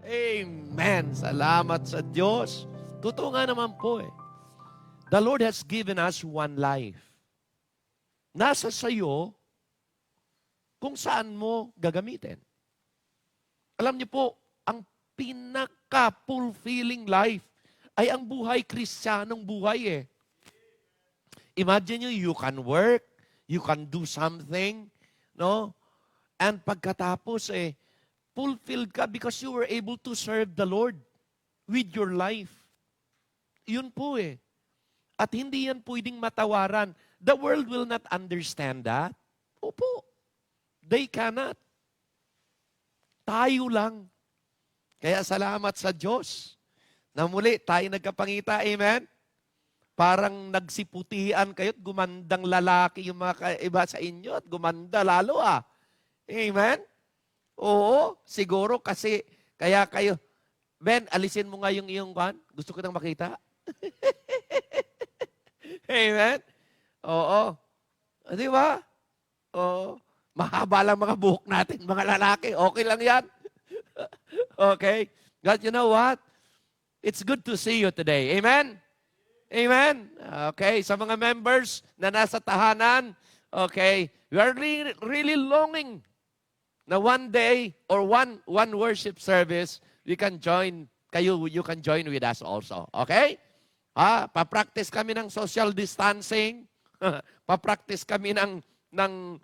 Amen. Salamat sa Diyos. Totoo nga naman po eh. The Lord has given us one life. Nasa sayo kung saan mo gagamitin. Alam niyo po, ang pinaka-fulfilling life ay ang buhay Kristiyanong buhay eh. Imagine you can work, you can do something, no? And pagkatapos fulfilled ka because you were able to serve the Lord with your life. Yun po eh. At hindi yan pwedeng matawaran. The world will not understand that. Opo. They cannot. Tayo lang. Kaya salamat sa Diyos na muli tayo nagkapangita. Amen? Parang nagsiputian kayo at gumandang lalaki yung mga iba sa inyo at gumanda lalo ah. Amen? Oo, siguro kasi kaya kayo, Ben, alisin mo nga yung iyong kan. Gusto ko nang makita. Amen? Oo. Di ba? Oo. Mahaba lang mga buhok natin, mga lalaki. Okay lang yan. Okay? God, you know what? It's good to see you today. Amen? Amen? Okay, sa mga members na nasa tahanan, okay, we are really longing na one day or one worship service, you can join with us also. Okay? Pa-practice kami ng social distancing, pa-practice kami ng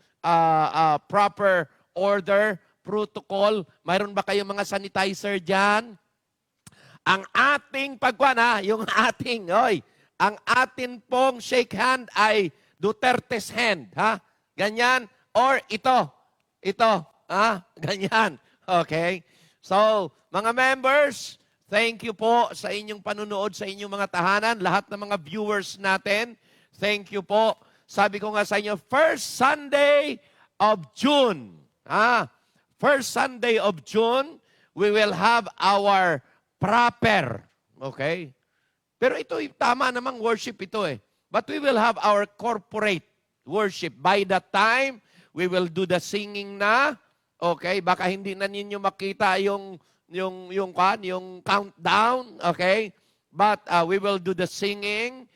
proper order, protocol. Mayroon ba kayong mga sanitizer diyan? Ang ating ang atin pong shake hand ay Duterte's hand, ha? Ganyan or ito, ganyan. Okay? So, mga members, thank you po sa inyong panunood sa inyong mga tahanan, lahat ng mga viewers natin. Thank you po. Sabi ko nga sa inyo, first Sunday of June. First Sunday of June, we will have our proper, okay? Pero ito, tama namang worship ito eh. But we will have our corporate worship. By that time, we will do the singing na, okay? Baka hindi na ninyo makita yung countdown, okay? But we will do the singing.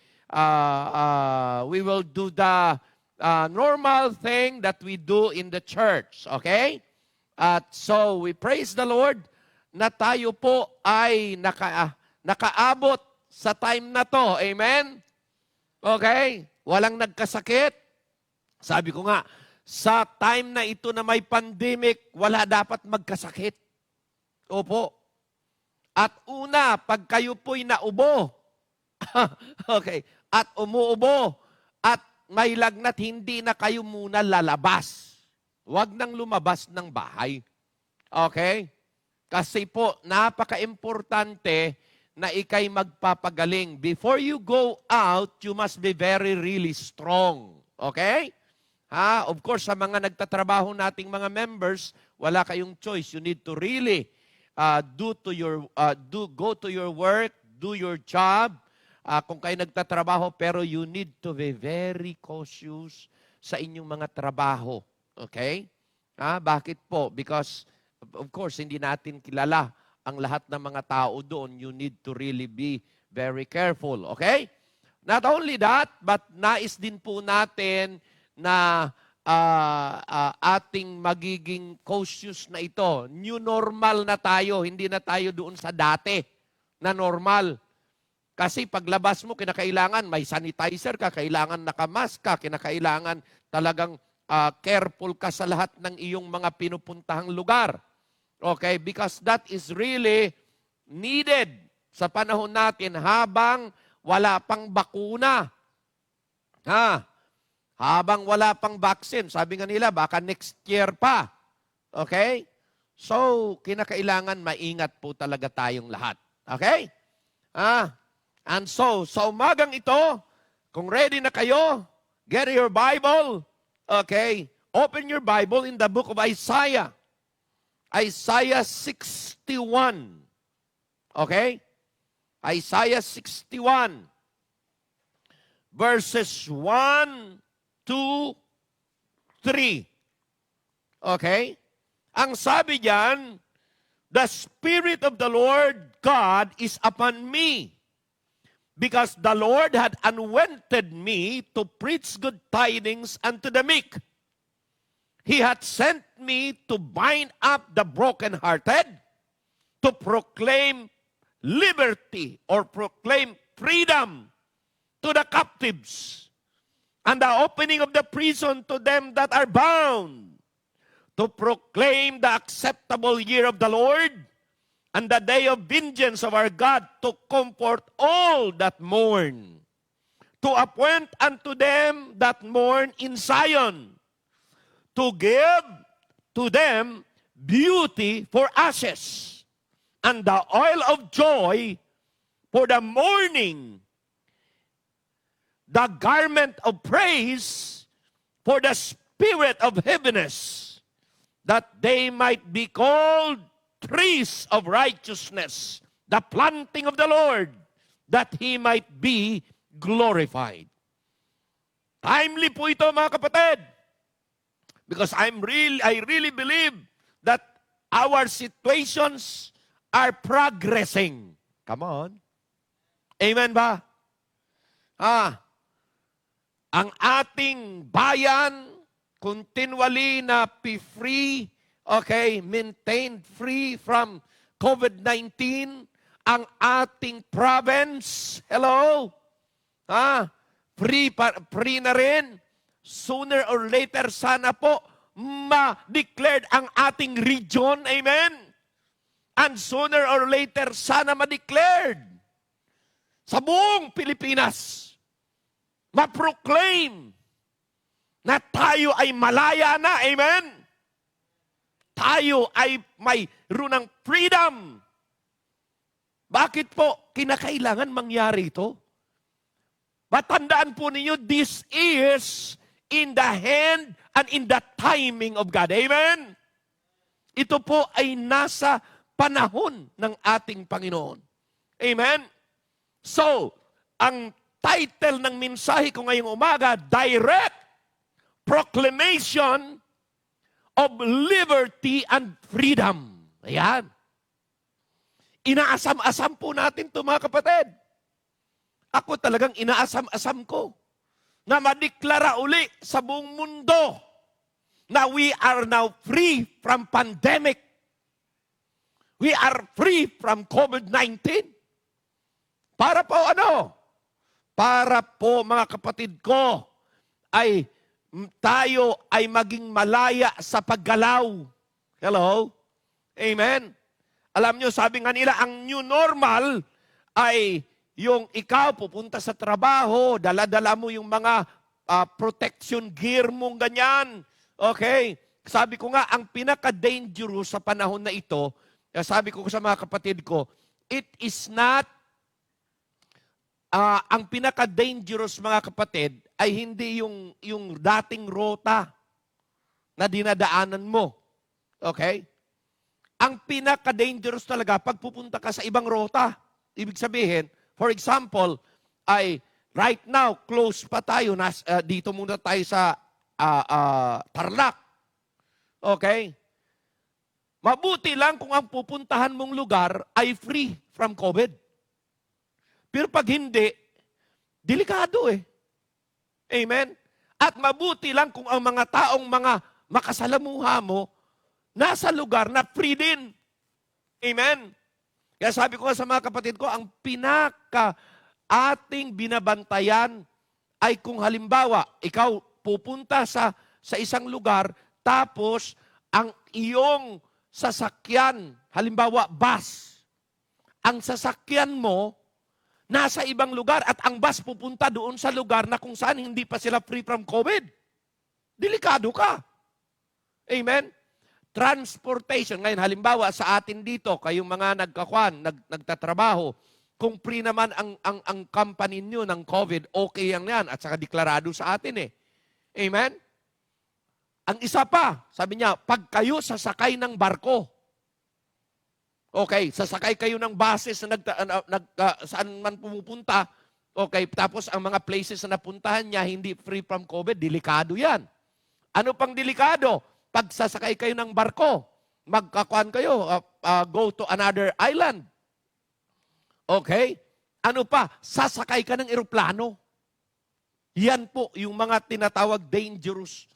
We will do the normal thing that we do in the church, okay? At so, we praise the Lord na tayo po ay nakaabot sa time na to. Amen? Okay? Walang nagkasakit. Sabi ko nga, sa time na ito na may pandemic, wala dapat magkasakit. Opo. At una, pag kayo po'y naubo, okay, at umuubo, at may lagnat, hindi na kayo muna lalabas. Huwag nang lumabas ng bahay. Okay? Kasi po, napaka-importante na ikay magpapagaling. Before you go out, you must be very, really strong. Okay? Of course, sa mga nagtatrabaho nating mga members, wala kayong choice. You need to really go to your work, do your job. Kung kayo nagtatrabaho, pero you need to be very cautious sa inyong mga trabaho. Okay? Bakit po? Because, of course, hindi natin kilala ang lahat ng mga tao doon. You need to really be very careful. Okay? Not only that, but nais din po natin na ating magiging cautious na ito. New normal na tayo. Hindi na tayo doon sa dati na normal. Kasi paglabas mo, kinakailangan may sanitizer ka, kailangan nakamask ka, kinakailangan talagang careful ka sa lahat ng iyong mga pinupuntahang lugar. Okay? Because that is really needed sa panahon natin habang wala pang bakuna. Habang wala pang vaccine. Sabi nga nila, baka next year pa. Okay? So, kinakailangan maingat po talaga tayong lahat. Okay? And so, sa umagang ito, kung ready na kayo, get your Bible. Okay? Open your Bible in the book of Isaiah. Isaiah 61. Okay? Isaiah 61. Verses 1, 2, 3. Okay? Ang sabi diyan, the Spirit of the Lord God is upon me, because the Lord had anointed me to preach good tidings unto the meek. He hath sent me to bind up the brokenhearted, to proclaim liberty or proclaim freedom to the captives, and the opening of the prison to them that are bound, to proclaim the acceptable year of the Lord, and the day of vengeance of our God, to comfort all that mourn, to appoint unto them that mourn in Zion, to give to them beauty for ashes, and the oil of joy for the mourning, the garment of praise for the spirit of heaviness, that they might be called trees of righteousness, the planting of the Lord, that He might be glorified. Timely po ito, mga kapatid, because I really believe that our situations are progressing. Come on. Amen ba? Ang ating bayan, continually na free, okay, maintained free from COVID-19. Ang ating province, hello, free na rin. Sooner or later, sana po, ma-declared ang ating region, amen? And sooner or later, sana ma-declared sa buong Pilipinas, ma-proclaim na tayo ay malaya na, amen? Tayo ay mayroon ng freedom. Bakit po kinakailangan mangyari ito? Matandaan po ninyo, this is in the hand and in the timing of God. Amen? Ito po ay nasa panahon ng ating Panginoon. Amen? So, ang title ng mensahe ko ngayong umaga, Direct Proclamation of Liberty and Freedom. Ayan. Inaasam-asam po natin ito, mga kapatid. Ako talagang inaasam-asam ko na madeklara uli sa buong mundo na we are now free from pandemic. We are free from COVID-19. Para po ano? Para po, mga kapatid ko, ay tayo ay maging malaya sa paggalaw. Hello? Amen? Alam nyo, sabi nga nila, ang new normal ay yung ikaw pupunta sa trabaho, dala-dala mo yung mga protection gear mong ganyan. Okay? Sabi ko nga, ang pinaka-dangerous sa panahon na ito, sabi ko sa mga kapatid ko, it is not, ang pinaka-dangerous, mga kapatid, ay hindi yung dating rota na dinadaanan mo. Okay? Ang pinaka-dangerous talaga, pag pupunta ka sa ibang rota, ibig sabihin, for example, ay right now, close pa tayo, dito muna tayo sa Tarlac. Okay? Mabuti lang kung ang pupuntahan mong lugar ay free from COVID. Pero pag hindi, delikado eh. Amen? At mabuti lang kung ang mga taong mga makasalamuha mo, nasa lugar na free din. Amen? Kaya sabi ko nga sa mga kapatid ko, ang ating binabantayan ay kung halimbawa, ikaw pupunta sa isang lugar, tapos ang iyong sasakyan, halimbawa bus, ang sasakyan mo, nasa ibang lugar at ang bus pupunta doon sa lugar na kung saan hindi pa sila free from COVID. Delikado ka. Amen? Transportation. Ngayon, halimbawa sa atin dito, kayong mga nagtatrabaho, kung free naman ang company nyo ng COVID, okay yan at saka deklarado sa atin eh. Amen? Ang isa pa, sabi niya, pag kayo sasakay ng barko, okay, sasakay kayo ng buses na saan man pumupunta, okay, tapos ang mga places na napuntahan niya, hindi free from COVID, delikado yan. Ano pang delikado? Pag sasakay kayo ng barko, magkakuan kayo, go to another island. Okay? Ano pa? Sasakay ka ng eroplano. Yan po yung mga tinatawag dangerous.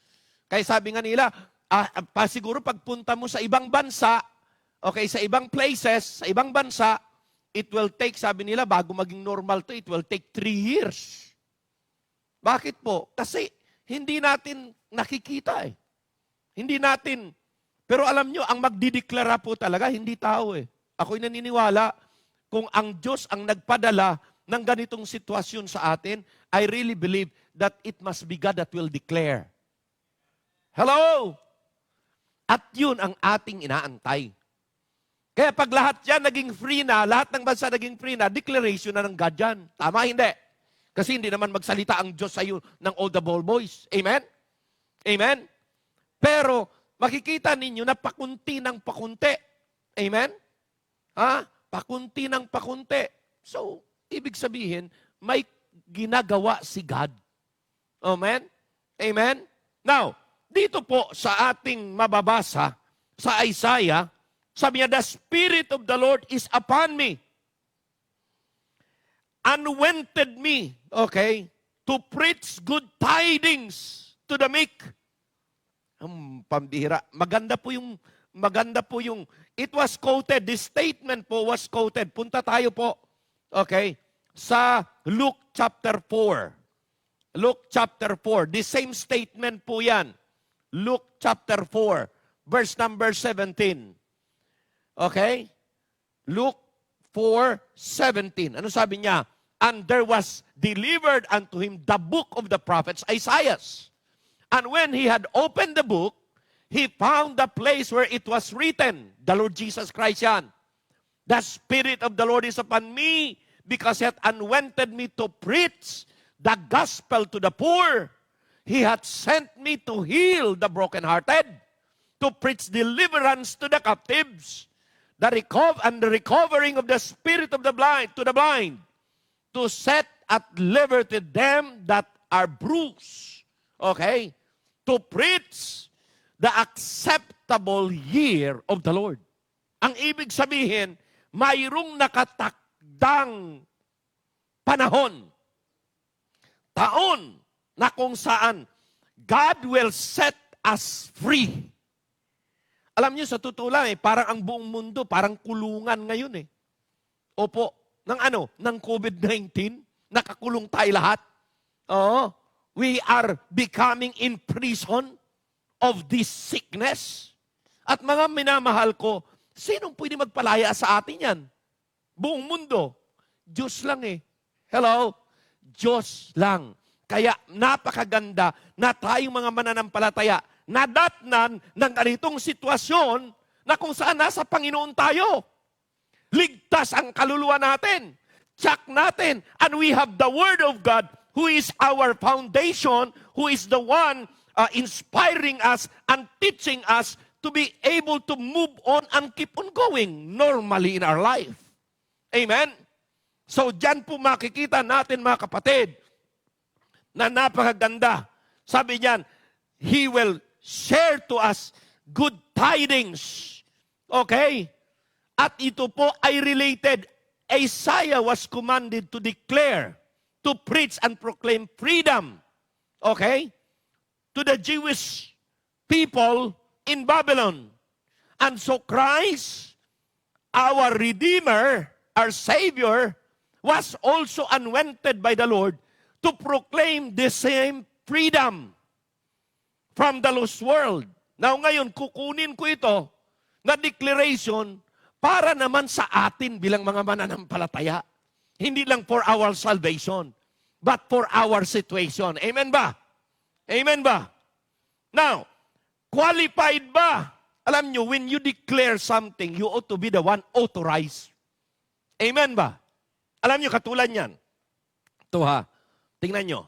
Kaya sabi nga nila, siguro pagpunta mo sa ibang bansa, okay, sa ibang places, sa ibang bansa, it will take, sabi nila, bago maging normal to, it will take 3 years. Bakit po? Kasi hindi natin nakikita eh. Hindi natin. Pero alam nyo, ang magdideklara po talaga, hindi tao eh. Ako'y naniniwala, kung ang Diyos ang nagpadala ng ganitong sitwasyon sa atin, I really believe that it must be God that will declare. Hello? At yun ang ating inaantay. Kaya pag lahat yan naging free na, lahat ng bansa naging free na, declaration na ng God yan. Tama, hindi? Kasi hindi naman magsalita ang Diyos sa iyo ng audible voice. Amen? Amen? Pero makikita ninyo na pakunti ng pakunti. Amen? Pakunti ng pakunti. So, ibig sabihin, may ginagawa si God. Amen? Amen? Now, dito po sa ating mababasa, sa Isaiah, sabi niya, the Spirit of the Lord is upon me. Anointed me, okay, to preach good tidings to the meek. Pambihira. Maganda po yung, it was quoted, this statement po was quoted. Punta tayo po, okay, sa Luke chapter 4. Luke chapter 4, the same statement po yan. Luke chapter 4, verse number 17. Okay? Luke 4:17. Ano sabi niya? And there was delivered unto him the book of the prophets Isaiah. And when he had opened the book, he found the place where it was written, the Lord Jesus Christ yan. The Spirit of the Lord is upon me, because he hath anointed me to preach the gospel to the poor. He hath sent me to heal the brokenhearted, to preach deliverance to the captives, the recovering of the spirit of the blind to the blind, to set at liberty them that are bruised. Okay? To preach the acceptable year of the Lord. Ang ibig sabihin, mayroong nakatakdang panahon, taon, na kung saan God will set us free. Alam niyo, sa totoo lang, parang ang buong mundo, parang kulungan ngayon eh. Opo, ng COVID-19, nakakulong tayo lahat. Oo, we are becoming in prison of this sickness. At mga minamahal ko, sinong pwede magpalaya sa atin yan? Buong mundo. Diyos lang eh. Hello? Diyos lang. Kaya napakaganda na tayong mga mananampalataya nadatnan ng ganitong sitwasyon na kung saan nasa Panginoon tayo. Ligtas ang kaluluwa natin. Tsak natin. And we have the Word of God who is our foundation, who is the one inspiring us and teaching us to be able to move on and keep on going normally in our life. Amen? So dyan po makikita natin mga kapatid na napakaganda. Sabi niyan, He will share to us good tidings. Okay? At ito po ay related. Isaiah was commanded to declare, to preach and proclaim freedom. Okay? To the Jewish people in Babylon. And so Christ, our Redeemer, our Savior, was also anointed by the Lord to proclaim the same freedom from the lost world. Now ngayon, kukunin ko ito na declaration para naman sa atin bilang mga mananampalataya. Hindi lang for our salvation, but for our situation. Amen ba? Amen ba? Now, qualified ba? Alam nyo, when you declare something, you ought to be the one authorized. Amen ba? Alam nyo, katulad yan. Ito ha, tingnan nyo.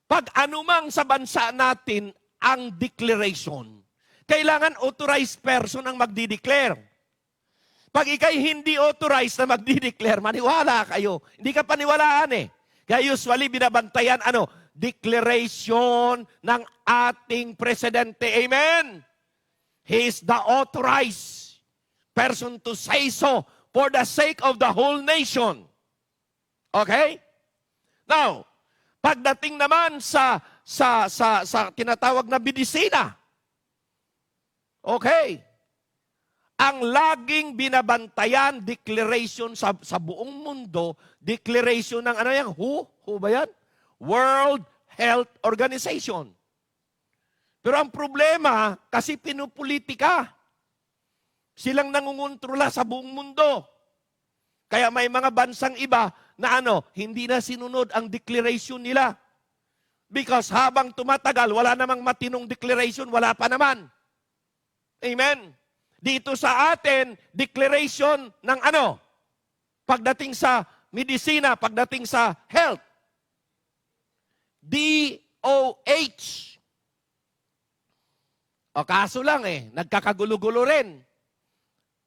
Pag anumang sa bansa natin ang declaration, kailangan authorized person ang magdi-declare. Pag ikay hindi authorized na magdi-declare, maniwala kayo. Hindi ka paniwalaan eh. Kaya usually binabantayan, declaration ng ating presidente. Amen? He is the authorized. person to say so for the sake of the whole nation. Okay? Now, pagdating naman sa tinatawag na medisina, okay, ang laging binabantayan, declaration sa buong mundo, declaration ng ano yan? WHO ba yan? World Health Organization. Pero ang problema, kasi pinupolitika. Silang nangungontrola sa buong mundo. Kaya may mga bansang iba na hindi na sinunod ang declaration nila. Because habang tumatagal, wala namang matinong declaration, wala pa naman. Amen? Dito sa atin, declaration ng pagdating sa medisina, pagdating sa health. DOH. O kaso lang nagkakagulo-gulo rin.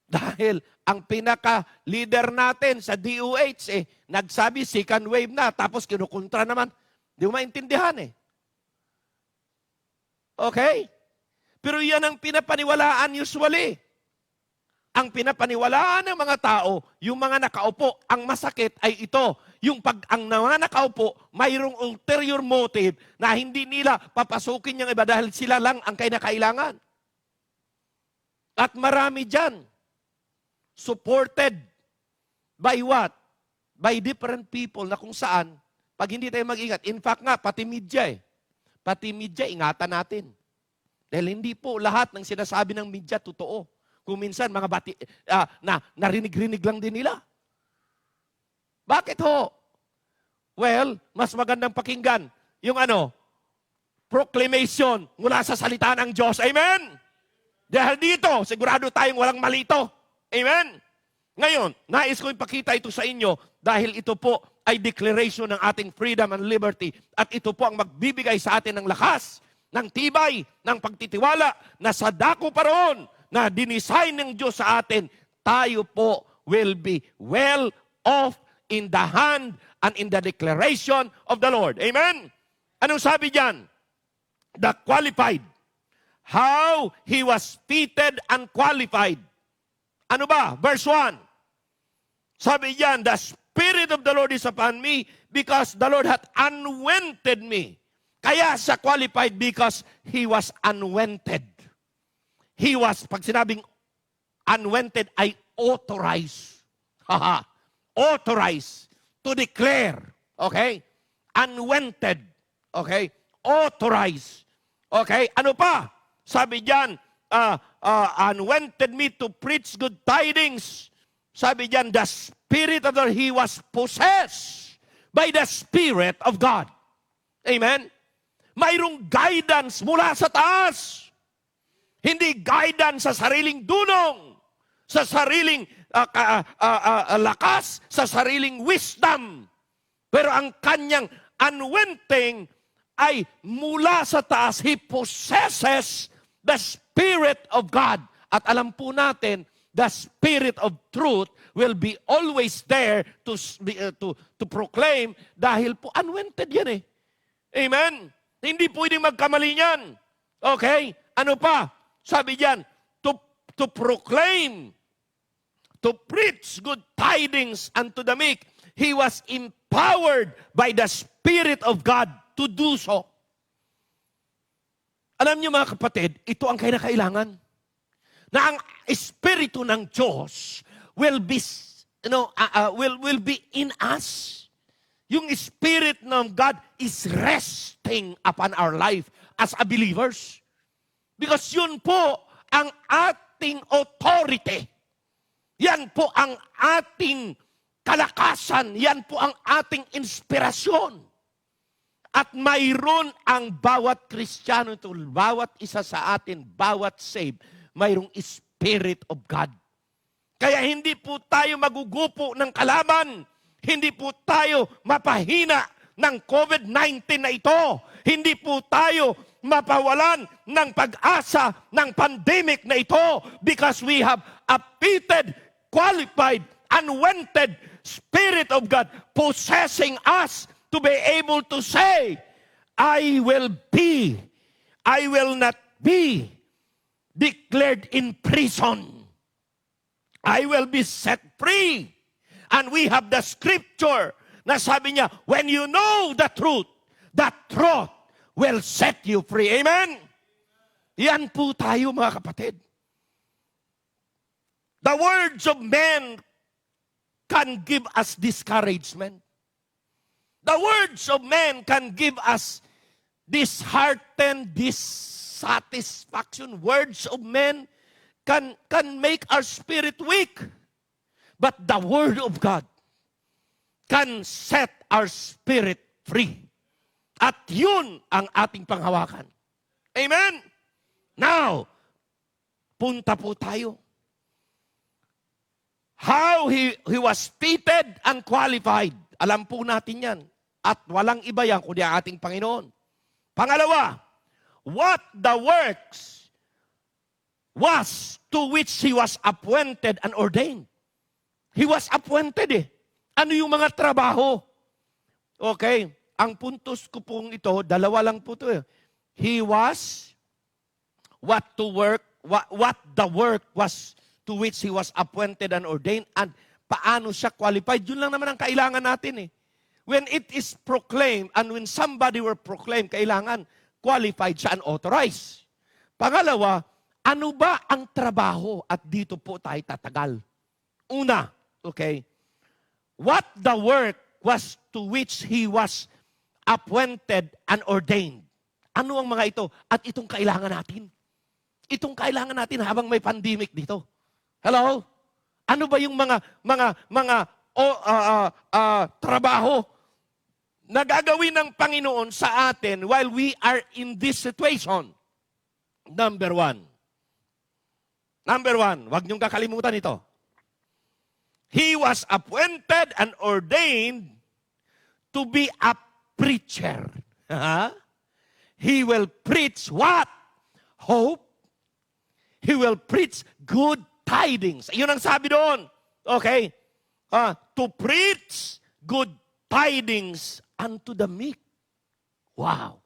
Dahil ang pinaka-leader natin sa DOH, nagsabi second wave na, tapos kinukontra naman. Di mo maintindihan Okay? Pero yan ang pinapaniwalaan usually. Ang pinapaniwalaan ng mga tao, yung mga nakaupo, ang masakit ay ito. Yung ang mga nakaupo, mayroong ulterior motive na hindi nila papasukin yung iba dahil sila lang ang kinakailangan. At marami dyan, supported by what? By different people na kung saan, pag hindi tayo mag-ingat, in fact nga, pati media Pati media, ingatan natin. Dahil hindi po lahat ng sinasabi ng media totoo. Kung minsan, mga narinig-rinig lang din nila. Bakit ho? Well, mas magandang pakinggan yung proclamation mula sa salita ng Diyos. Amen? Dahil dito, sigurado tayong walang malito. Amen? Ngayon, nais ko ipakita ito sa inyo dahil ito po ay declaration ng ating freedom and liberty at ito po ang magbibigay sa atin ng lakas, ng tibay, ng pagtitiwala na sa dako pa roon na dinisign ng Diyos sa atin, tayo po will be well off in the hand and in the declaration of the Lord. Amen? Anong sabi diyan? The qualified. How he was fitted and qualified. Ano ba? Verse 1. Sabi diyan, the Spirit of the Lord is upon me because the Lord hath anointed me. Kaya siya qualified because he was anointed. He was, pag sinabing anointed, ay authorized. Authorized to declare. Okay? Anointed. Okay? Authorized. Okay? Ano pa? Sabi diyan, anointed me to preach good tidings. Sabi diyan, the Spirit of the Lord, he was possessed by the Spirit of God. Amen? Mayroong guidance mula sa taas. Hindi guidance sa sariling dunong, sa sariling lakas, sa sariling wisdom. Pero ang kanyang anointing ay mula sa taas. He possesses the Spirit of God. At alam po natin, the Spirit of truth will be always there to proclaim dahil po anointed yan Amen? Hindi pwedeng magkamali niyan. Okay? Ano pa? Sabi diyan, to proclaim, to preach good tidings unto the meek. He was empowered by the Spirit of God to do so. Alam niyo mga kapatid, ito ang kinakailangan. Na ang Espiritu ng Diyos will be, will be in us. Yung Spirit ng God is resting upon our life as a believers. Because yun po ang ating authority. Yan po ang ating kalakasan. Yan po ang ating inspirasyon. At mayroon ang bawat Kristiyano ito, bawat isa sa atin, bawat saved, mayroong Spirit of God. Kaya hindi po tayo magugupo ng kalaban. Hindi po tayo mapahina ng COVID-19 na ito. Hindi po tayo mapawalan ng pag-asa ng pandemic na ito because we have a fitted, qualified, anointed Spirit of God possessing us to be able to say, I will not be declared in prison. I will be set free. And we have the scripture na sabi niya, when you know the truth will set you free. Amen? Yan po tayo mga kapatid. The words of men can give us discouragement. The words of men can give us disheartened, dissatisfaction. Words of men can make our spirit weak. But the Word of God can set our spirit free. At yun ang ating panghawakan. Amen? Now, punta po tayo. How he was treated and qualified. Alam po natin yan. At walang iba yan kundi ang ating Panginoon. Pangalawa, what the works was to which he was appointed and ordained. He was appointed eh. Ano yung mga trabaho? Okay. Ang puntos ko pong ito, dalawa lang po ito eh. He was what the work was to which he was appointed and ordained, and paano siya qualified. Yun lang naman ang kailangan natin eh. When it is proclaimed and when somebody were proclaimed, kailangan qualified siya and authorized. Pangalawa, ano ba ang trabaho? At dito po tayo tatagal. Una, okay, what the work was to which he was appointed and ordained. Ano ang mga ito? At itong kailangan natin. Itong kailangan natin habang may pandemic dito. Hello? Ano ba yung mga trabaho na gagawin ng Panginoon sa atin while we are in this situation? Number one, wag niyong kakalimutan ito. He was appointed and ordained to be a preacher. He will preach what? Hope. He will preach good tidings. Yun ang sabi doon. Okay? To preach good tidings unto the meek. Wow.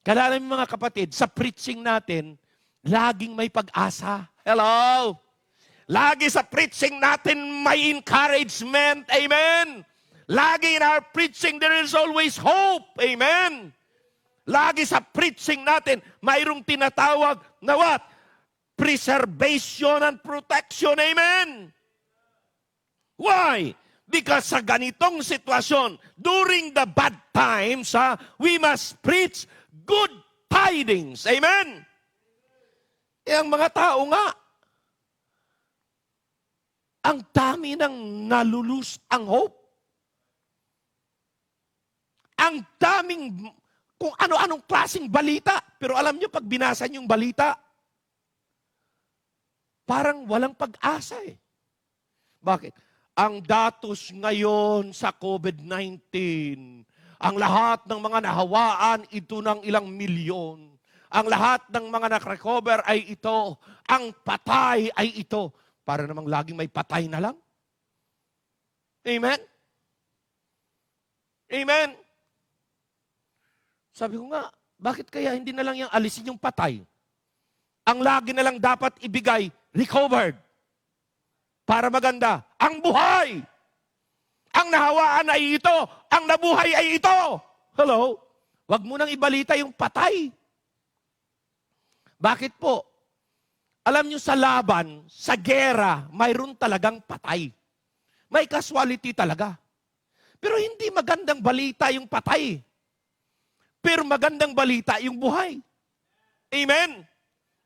Kailangan mga kapatid, sa preaching natin, laging may pag-asa. Hello? Lagi sa preaching natin may encouragement. Amen? Lagi in our preaching, there is always hope. Amen? Lagi sa preaching natin, mayroong tinatawag na what? Preservation and protection. Amen? Why? Because sa ganitong sitwasyon, during the bad times, we must preach good tidings. Amen? Ang mga tao nga, ang dami nang nalulus ang hope. Ang daming, kung ano-anong klaseng balita. Pero alam nyo, pag binasa nyo yung balita, parang walang pag-asa eh. Bakit? Ang datos ngayon sa COVID-19, ang lahat ng mga nahawaan, ito ng ilang milyon. Ang lahat ng mga nakrecover ay ito. Ang patay ay ito. Para namang laging may patay na lang. Amen? Amen? Sabi ko nga, bakit kaya hindi na lang yung alisin yung patay? Ang lagi na lang dapat ibigay, recovered. Para maganda, ang buhay. Ang nahawaan ay ito. Ang nabuhay ay ito. Hello? Huwag mo nang ibalita yung patay. Bakit po? Alam nyo sa laban, sa gera, mayroon talagang patay. May casualty talaga. Pero hindi magandang balita yung patay. Pero magandang balita yung buhay. Amen?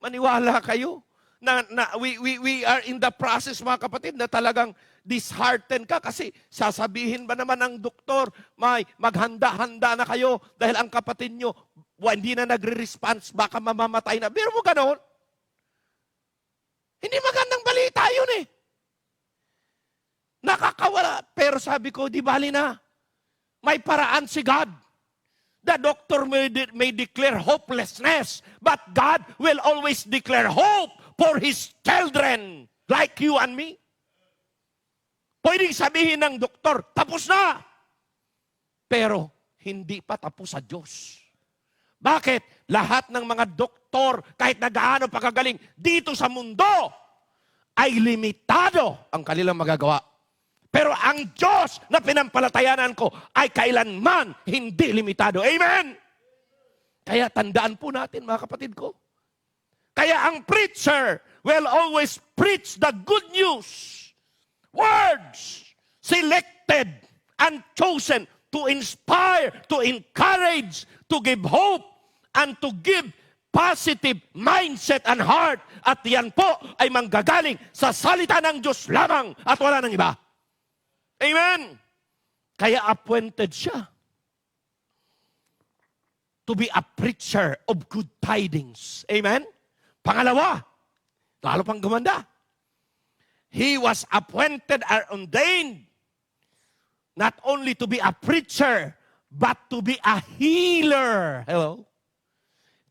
Maniwala kayo na we are in the process, mga kapatid, na talagang disheartened ka kasi sasabihin ba naman ng doktor, maghanda-handa na kayo dahil ang kapatid nyo, hindi na nagre-response, baka mamamatay na. Pero mo ganon? Hindi magandang balita yun eh. Nakakawala. Pero sabi ko, di bali na. May paraan si God. The doctor may declare hopelessness, but God will always declare hope for His children, like you and me. Pwedeng sabihin ng doktor, tapos na. Pero hindi pa tapos sa Diyos. Bakit? Lahat ng mga doktor, kahit na gaano pagkagaling, dito sa mundo, ay limitado ang kanilang magagawa. Pero ang Diyos na pinampalatayanan ko ay kailanman hindi limitado. Amen? Kaya tandaan po natin, mga kapatid ko. Kaya ang preacher will always preach the good news. Words selected and chosen to inspire, to encourage, to give hope, and to give positive mindset and heart. At yan po ay manggagaling sa salita ng Diyos lamang at wala ng iba. Amen? Kaya appointed siya to be a preacher of good tidings. Amen? Pangalawa, lalo pang gumanda. He was appointed or ordained not only to be a preacher, but to be a healer. Hello?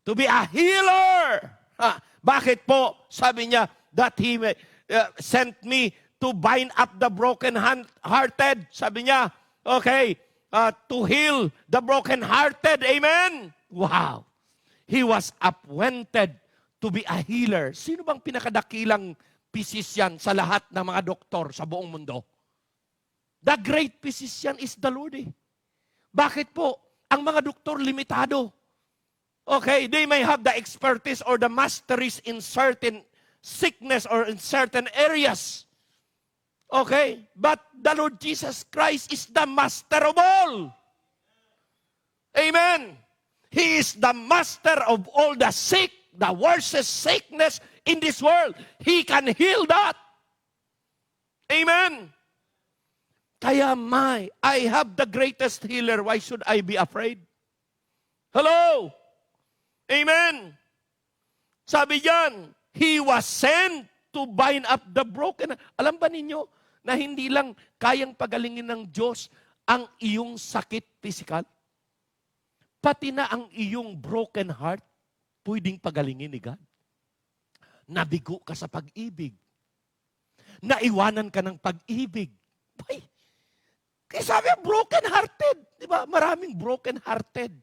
To be a healer. Bakit po? Sabi niya, that He sent me to bind up the broken-hearted. Sabi niya, okay, to heal the broken-hearted. Amen? Wow. He was appointed to be a healer. Sino bang pinakadakilang physician sa lahat ng mga doktor sa buong mundo? The great physician is the Lord. Bakit po? Ang mga doktor limitado. Okay, they may have the expertise or the masteries in certain sickness or in certain areas. Okay, but the Lord Jesus Christ is the master of all. Amen. He is the master of all the sick, the worst sickness in this world. He can heal that. Amen. Kaya I have the greatest healer. Why should I be afraid? Hello? Amen. Sabi diyan, He was sent to bind up the broken. Alam ba ninyo na hindi lang kayang pagalingin ng Diyos ang iyong sakit physical? Pati na ang iyong broken heart, pwedeng pagalingin ni God. Nabigo ka sa pag-ibig. Naiwanan ka ng pag-ibig. Ay, kaya sabi, broken-hearted. Di ba? Maraming broken-hearted.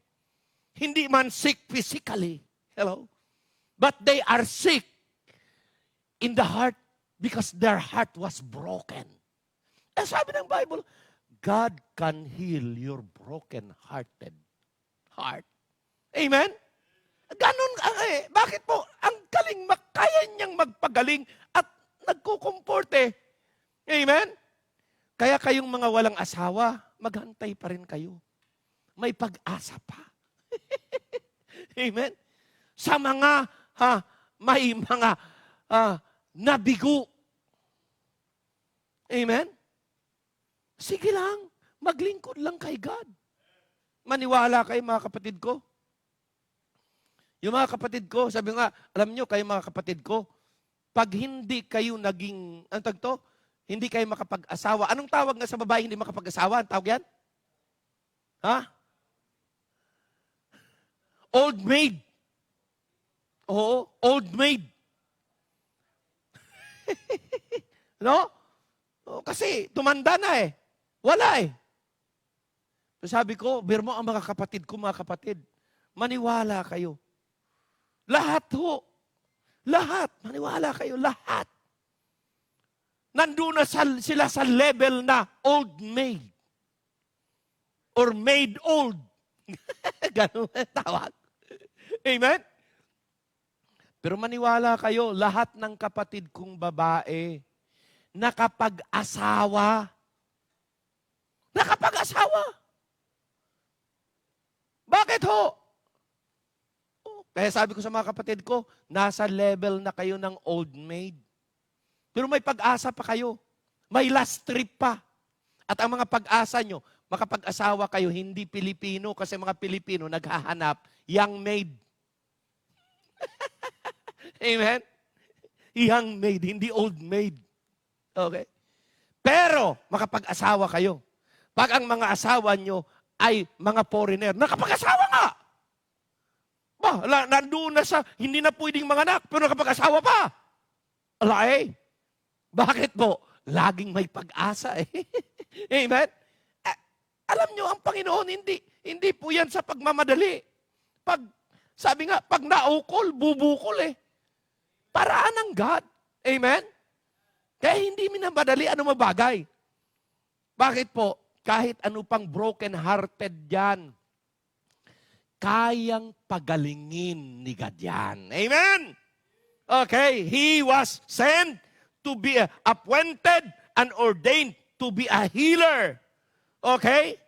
Hindi man sick physically. Hello? But they are sick in the heart because their heart was broken. Eh sabi ng Bible, God can heal your broken-hearted heart. Amen? Ganon, bakit po? Ang galing, kaya niyang magpagaling at nagkukumporte. Amen? Kaya kayong mga walang asawa, maghantay pa rin kayo. May pag-asa pa. Amen? Sa mga, may mga nabigo. Amen? Sige lang, maglingkod lang kay God. Maniwala kayo mga kapatid ko. Yung mga kapatid ko, sabi nga, alam nyo kayo mga kapatid ko, pag hindi kayo naging, ano tawag to? Hindi kayo makapag-asawa. Anong tawag nga sa babae hindi makapag-asawa? Ang tawag yan? Ha? Old maid. Oo, old maid. No? Kasi tumanda na eh. Wala eh. So sabi ko, birmo ang mga kapatid ko, mga kapatid, maniwala kayo. Lahat ho. Lahat. Maniwala kayo. Lahat. Nandun na sila sa level na old maid. Or maid old. Ganun ang tawag. Amen? Pero maniwala kayo, lahat ng kapatid kong babae, nakapag-asawa. Nakapag-asawa. Bakit ho? Kaya sabi ko sa mga kapatid ko, nasa level na kayo ng old maid. Pero may pag-asa pa kayo. May last trip pa. At ang mga pag-asa nyo, makapag-asawa kayo, hindi Pilipino, kasi mga Pilipino naghahanap, young maid. Amen? Young maid, hindi old maid. Okay? Pero, makapag-asawa kayo. Pag ang mga asawa nyo ay mga foreigner, nakapag-asawa nga! Nandun na sa, hindi na pwedeng manganak, pero nakapag-asawa pa. Ala eh. Bakit po? Laging may pag-asa eh. Amen? Alam nyo, ang Panginoon, hindi po yan sa pagmamadali. Sabi nga, pag naukol, bubukol eh. Paraan ng God. Amen? Kaya hindi minamadali ano mabagay. Bakit po? Kahit ano pang broken-hearted yan, kayang pagalingin ni God yan. Amen? Okay, He was sent to be appointed and ordained to be a healer. Okay?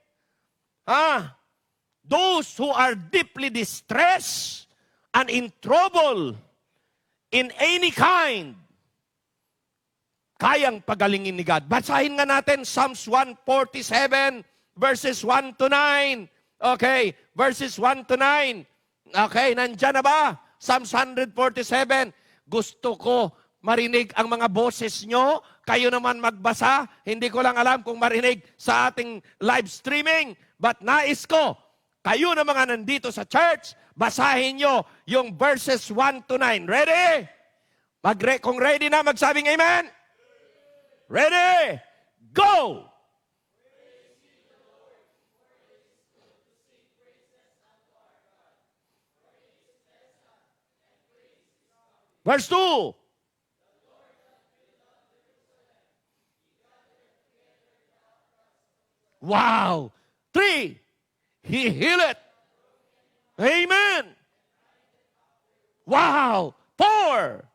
Those who are deeply distressed and in trouble in any kind, kayang pagalingin ni God. Basahin nga natin Psalms 147 verses 1 to 9. Okay, verses 1 to 9. Okay, nandyan na ba? Psalms 147. Gusto ko marinig ang mga boses nyo. Kayo naman magbasa. Hindi ko lang alam kung marinig sa ating live streaming. But nais ko, kayo na mga nandito sa church, basahin nyo yung verses 1 to 9. Ready? Kung ready na, magsabing amen. Ready? Go! Verse 2. Wow. 3. He healeth. Amen. Wow. 4.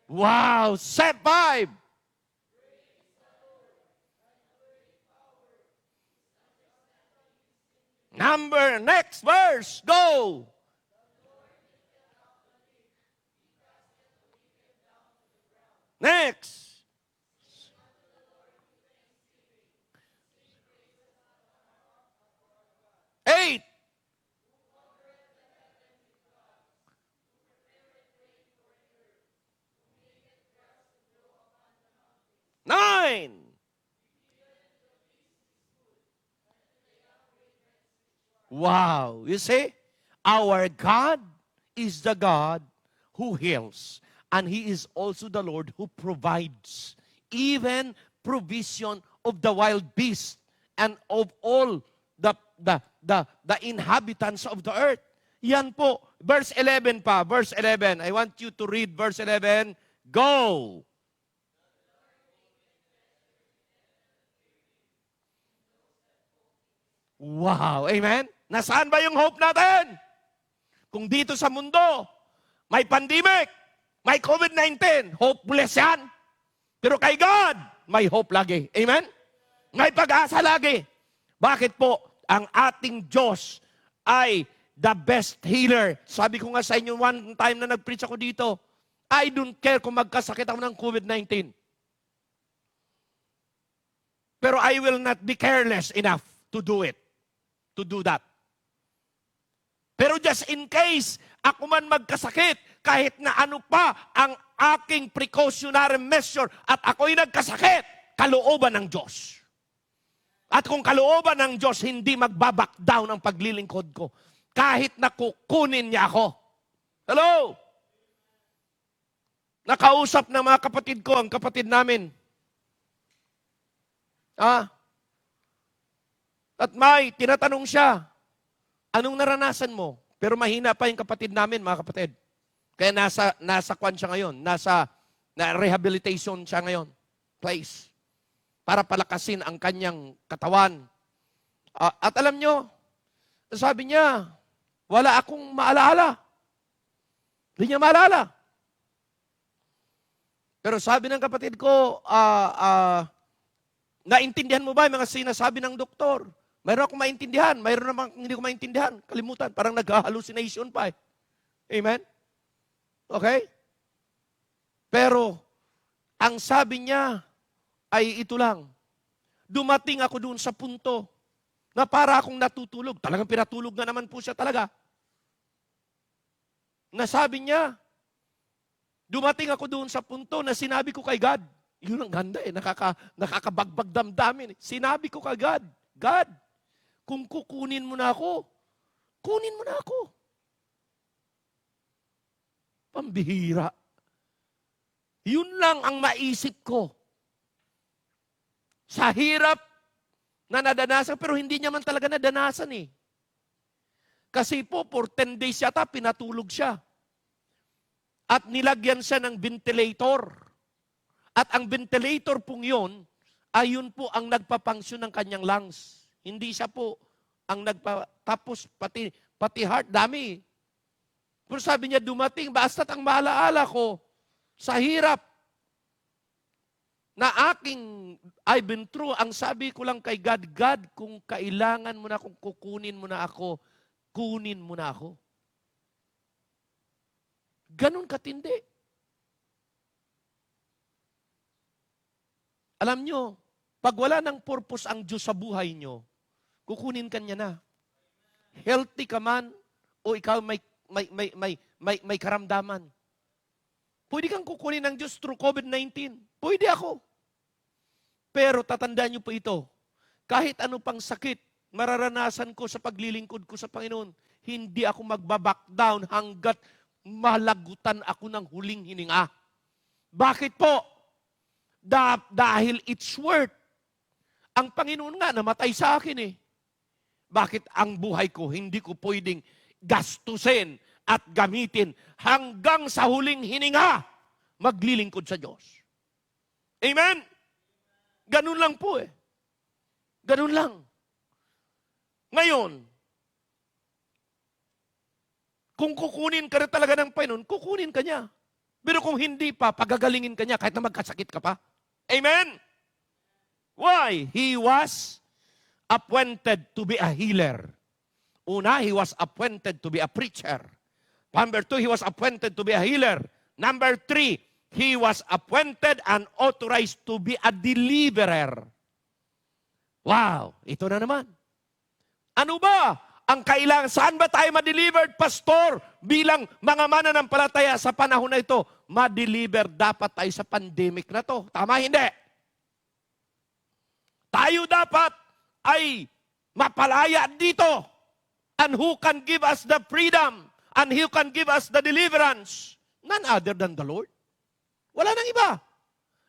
Wow. Set 5. Next verse. Go. Next. Eight. Nine. Wow. You see, our God is the God who heals. And He is also the Lord who provides. Even provision of the wild beast and of all the inhabitants of the earth. Yan po. Verse 11 pa. Verse 11. I want you to read verse 11. Go! Wow. Amen? Nasaan ba yung hope natin? Kung dito sa mundo, may pandemic, may COVID-19, hopeless yan. Pero kay God, may hope lagi. Amen? May pag-asa lagi. Bakit po? Ang ating Diyos ay the best healer. Sabi ko nga sa inyo one time na nag-preach ako dito, I don't care kung magkasakit ako ng COVID-19. Pero I will not be careless enough to do it. To do that. Pero just in case ako man magkasakit, kahit na ano pa ang aking precautionary measure at ako'y nagkasakit, kalooban ng Diyos. At kung kalooban ng Diyos, hindi magbaback down ang paglilingkod ko. Kahit na kukunin niya ako. Hello? Nakausap ng mga kapatid ko, ang kapatid namin. At may tinatanong siya, anong naranasan mo? Pero mahina pa yung kapatid namin, mga kapatid. Kaya nasa kwan siya ngayon, na rehabilitation siya ngayon. Place. Para palakasin ang kanyang katawan. At alam nyo, sabi niya, wala akong maalala. Hindi niya maalala. Pero sabi ng kapatid ko, naintindihan mo ba yung mga sinasabi ng doktor? Mayroon akong maintindihan. Mayroon namang hindi ko maintindihan. Kalimutan. Parang nag-hallucination pa eh. Amen? Okay? Pero, ang sabi niya ay ito lang. Dumating ako doon sa punto na para akong natutulog. Talagang pinatulog na naman po siya talaga. Nasabi niya, dumating ako doon sa punto na sinabi ko kay God, yun ang ganda eh, nakakabagbag damdamin eh. Sinabi ko kay God, God, kung kukunin mo na ako, kunin mo na ako. Pambihira. Yun lang ang maisip ko. Sa hirap na nadanasan, pero hindi niya man talaga nadanasan eh. Kasi po, for 10 days yata, pinatulog siya. at nilagyan siya ng ventilator. At ang ventilator pong yun, ayun po ang nagpapangsyon ng kanyang lungs. Hindi siya po ang tapos pati heart, dami. Pero sabi niya, dumating, basta't ang maalaala ko sa hirap na I've been through, ang sabi ko lang kay God, God, kung kailangan mo na, kung kukunin mo na ako, kunin mo na ako. Ganon katindi. Alam nyo, pag wala ng purpose ang Diyos sa buhay nyo, kukunin ka niya na. Healthy ka man, o ikaw may karamdaman. Pwede kang kukunin ng Diyos through COVID-19. Pwede ako. Pero tatandaan niyo po ito, kahit ano pang sakit, mararanasan ko sa paglilingkod ko sa Panginoon, hindi ako magbaback down hanggat malagutan ako ng huling hininga. Bakit po? Dahil it's worth. Ang Panginoon nga, namatay sa akin eh. Bakit ang buhay ko, hindi ko pwedeng gastusin at gamitin hanggang sa huling hininga, maglilingkod sa Diyos. Amen? Ganun lang po eh. Ganun lang. Ngayon, kung kukunin ka na talaga ng Panginoon, kukunin ka niya. Pero kung hindi pa, pagagalingin ka niya kahit na magkasakit ka pa. Amen? Why? He was appointed to be a healer. Una, he was appointed to be a preacher. Number 2, he was appointed to be a healer. Number 3, he was appointed and authorized to be a deliverer. Wow, ito na naman. Ano ba ang kailangan? Saan ba tayo ma-delivered, pastor? Bilang mga mananampalataya sa panahon na ito, ma-deliver dapat tayo sa pandemic na to. Tama, hindi? Tayo dapat ay mapalaya dito. And who can give us the freedom? And who can give us the deliverance? None other than the Lord. Wala nang iba.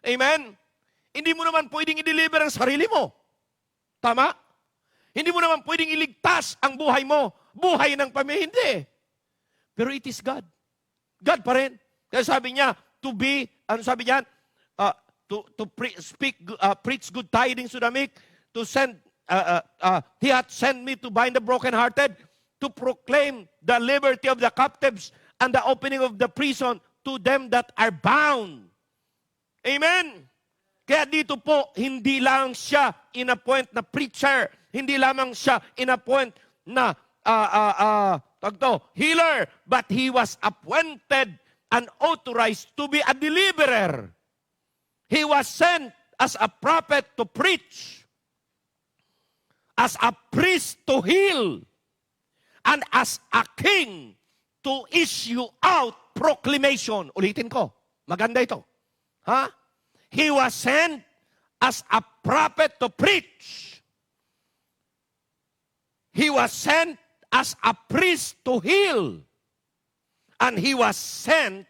Amen? Hindi mo naman pwedeng i-deliver ang sarili mo. Tama? Hindi mo naman pwedeng iligtas ang buhay mo. Buhay ng pamilya, hindi. Pero it is God. God pa rin. Kaya sabi niya, to be, ano sabi niya? Preach good tidings to the meek, to send, He hath sent me to bind the brokenhearted, to proclaim the liberty of the captives, and the opening of the prison to them that are bound. Amen? Kaya dito po, hindi lang siya in-appoint na preacher, hindi lamang siya in-appoint na healer, but he was appointed and authorized to be a deliverer. He was sent as a prophet to preach, as a priest to heal, and as a king to issue out proclamation. Ulitin ko, maganda ito. Ha? He was sent as a prophet to preach. He was sent as a priest to heal. And he was sent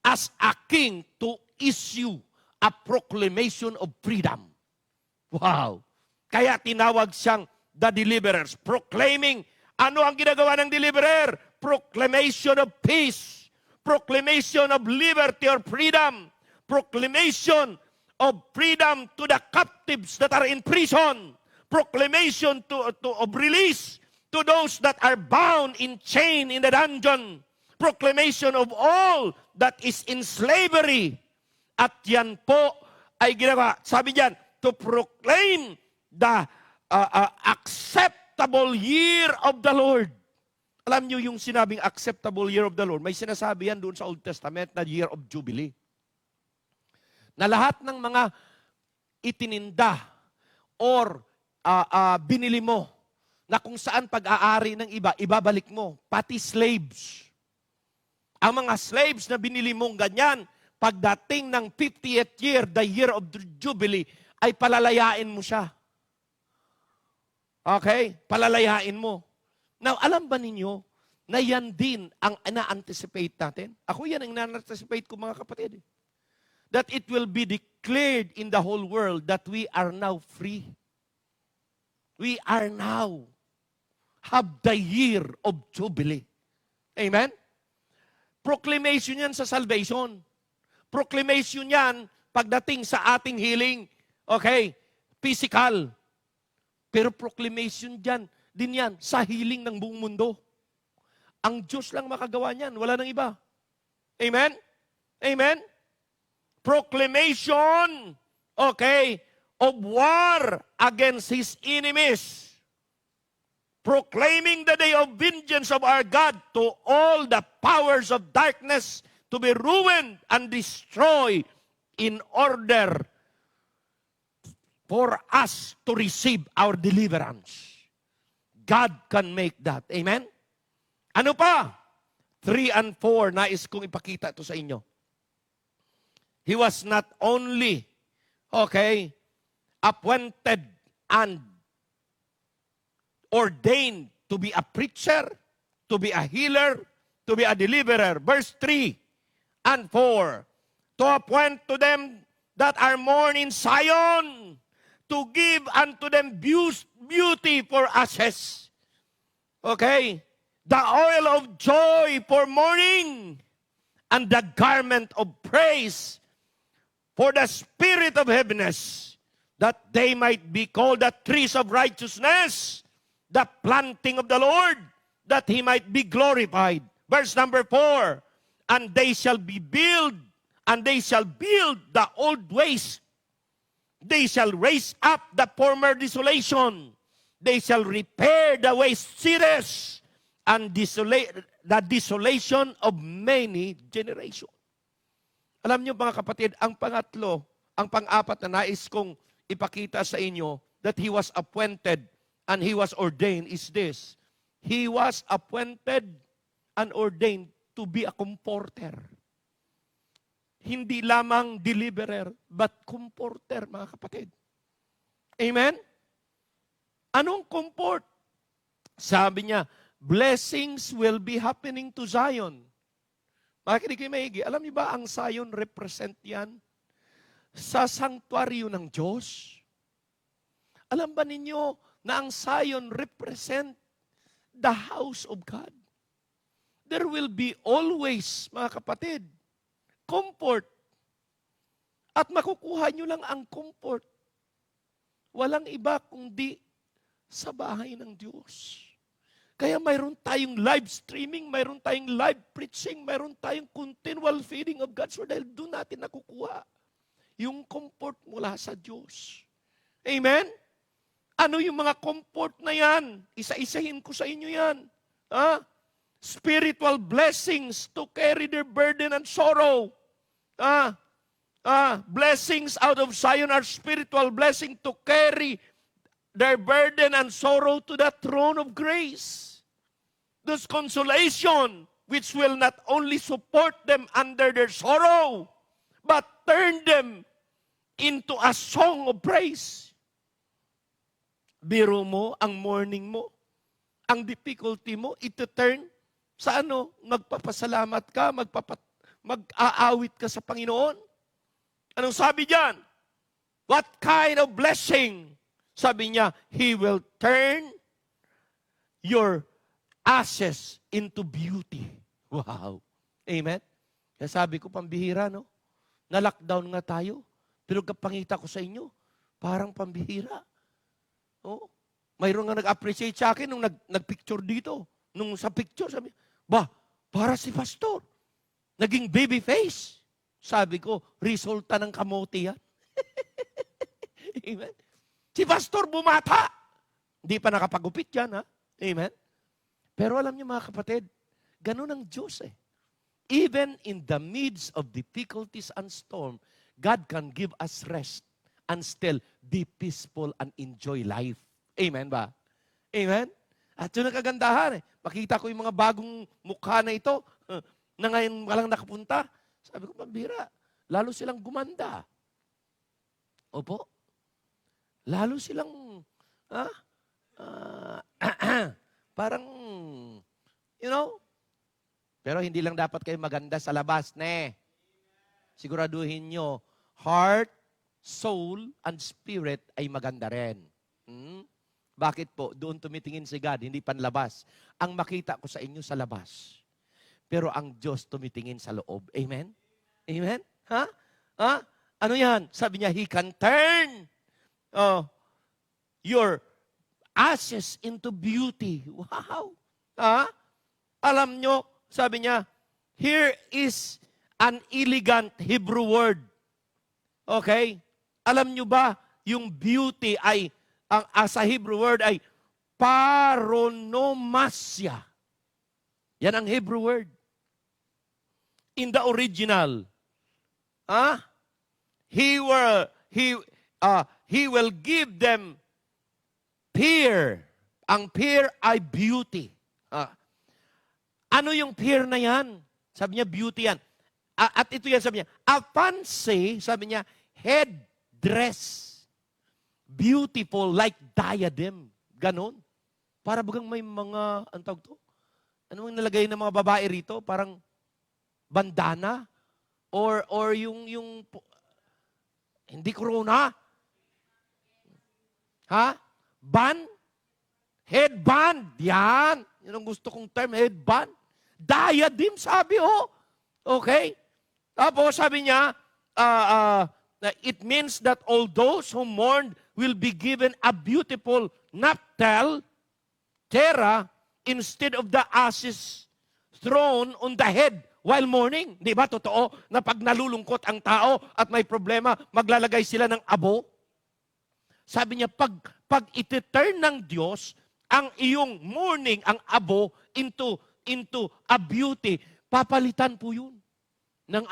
as a king to issue a proclamation of freedom. Wow! Kaya tinawag siyang the deliverers. Proclaiming, ano ang ginagawa ng deliverer? Proclamation of peace. Proclamation of liberty or freedom. Proclamation of freedom to the captives that are in prison. Proclamation of release to those that are bound in chain in the dungeon. Proclamation of all that is in slavery. At yan po ay ginawa, sabi diyan, to proclaim the acceptable year of the Lord. Alam niyo yung sinabing acceptable year of the Lord, may sinasabi yan doon sa Old Testament na year of Jubilee. Na lahat ng mga itininda or binili mo, na kung saan pag-aari ng iba, ibabalik mo. Pati slaves. Ang mga slaves na binili mong ganyan, pagdating ng 50th year, the year of Jubilee, ay palalayain mo siya. Okay? Palalayain mo. Now, alam ba ninyo na yan din ang na-anticipate natin? Ako yan ang na-anticipate ko, mga kapatid. That it will be declared in the whole world that we are now free. We are now have the year of Jubilee. Amen? Proclamation yan sa salvation. Proclamation yan pagdating sa ating healing. Okay? Physical. Pero proclamation din yan sa healing ng buong mundo. Ang Diyos lang makagawa niyan. Wala nang iba. Amen? Amen? Proclamation, okay, of war against His enemies. Proclaiming the day of vengeance of our God to all the powers of darkness to be ruined and destroyed in order for us to receive our deliverance. God can make that. Amen? Ano pa? 3 and 4, nais kong ipakita ito sa inyo. He was not only, okay, appointed and ordained to be a preacher, to be a healer, to be a deliverer. Verse 3 and 4, to appoint to them that are born in Zion, to give unto them beauty for ashes. Okay? The oil of joy for mourning, and the garment of praise for the spirit of heaviness, that they might be called the trees of righteousness, the planting of the Lord, that He might be glorified. Verse number 4, and they shall build the old waste. They shall raise up the former desolation. They shall repair the waste cities, and the desolation of many generations. Alam niyo mga kapatid, ang pangatlo, ang pang-apat na nais kong ipakita sa inyo that He was appointed and He was ordained is this. He was appointed and ordained to be a comforter. Hindi lamang deliverer, but comforter, mga kapatid. Amen? Anong comfort? Sabi niya, blessings will be happening to Zion. Makikinig kayo maigi. Alam niyo ba ang Zion represent yan? Sa sanctuaryo ng Diyos. Alam ba ninyo na ang Zion represent the house of God? There will be always, mga kapatid, comfort. At makukuha nyo lang ang comfort. Walang iba kundi sa bahay ng Diyos. Kaya mayroon tayong live streaming, mayroon tayong live preaching, mayroon tayong continual feeding of God's Word dahil doon natin nakukuha yung comfort mula sa Diyos. Amen? Ano yung mga comfort na yan? Isa-isahin ko sa inyo yan. Spiritual blessings to carry their burden and sorrow. Blessings out of Zion are spiritual blessing to carry their burden and sorrow to the throne of grace. This consolation, which will not only support them under their sorrow, but turn them into a song of praise. Biro mo, ang mourning mo, ang difficulty mo, ito turn sa ano? Magpapasalamat ka, mag-aawit ka sa Panginoon. Anong sabi diyan? What kind of blessing? Sabi niya, He will turn your ashes into beauty. Wow. Amen? Kaya sabi ko, pambihira, no? Na-lockdown nga tayo. Pero kapangita ko sa inyo, parang pambihira. Oh, mayroon nga nag-appreciate sa akin nung nag-picture dito. Nung sa picture, sabi, para si pastor. Naging baby face. Sabi ko, resulta ng kamote yan. Amen? Si pastor bumata. Hindi pa nakapagupit yan, ha? Amen? Pero alam niyo mga kapatid, ganun ang Diyos eh. Even in the midst of difficulties and storm, God can give us rest and still be peaceful and enjoy life. Amen ba? Amen? At yun ang kagandahan eh. Makita ko yung mga bagong mukha na ito na ngayon walang nakapunta. Sabi ko, pambira, lalo silang gumanda. Opo. Lalo silang, parang, pero hindi lang dapat kayo maganda sa labas, ne. Siguraduhin nyo, heart, soul, and spirit ay maganda rin. Bakit po? Doon tumitingin si God, hindi panlabas. Ang makita ko sa inyo sa labas. pero ang Diyos tumitingin sa loob. Amen? Amen? Ha? Ha? Ano yan? Sabi niya, He can turn your ashes into beauty. Wow! Ha? Alam nyo, sabi niya, here is an elegant Hebrew word. Okay? Alam nyo ba, yung beauty ay, sa Hebrew word ay paronomasia. Yan ang Hebrew word. In the original, He will give them peer. Ang peer ay beauty. Ano yung peer na yan? Sabi niya, beauty yan. At ito yan, sabi niya, a fancy, sabi niya, headdress. Beautiful like diadem. Ganon. Para bagang may mga, ang tawag to? Ano yung nalagay ng mga babae rito? Parang bandana? Or yung hindi corona? Ha? Band? Headband. Yan. Yan ang gusto kong term, headband. Diadem, sabi Okay? Tapos sabi niya, it means that all those who mourn will be given a beautiful nuptial tiara instead of the ashes thrown on the head while mourning. Di ba totoo na pag nalulungkot ang tao at may problema, maglalagay sila ng abo? Sabi niya, pag iti-turn ng Diyos ang iyong mourning, ang abo, into a beauty, papalitan po yun ng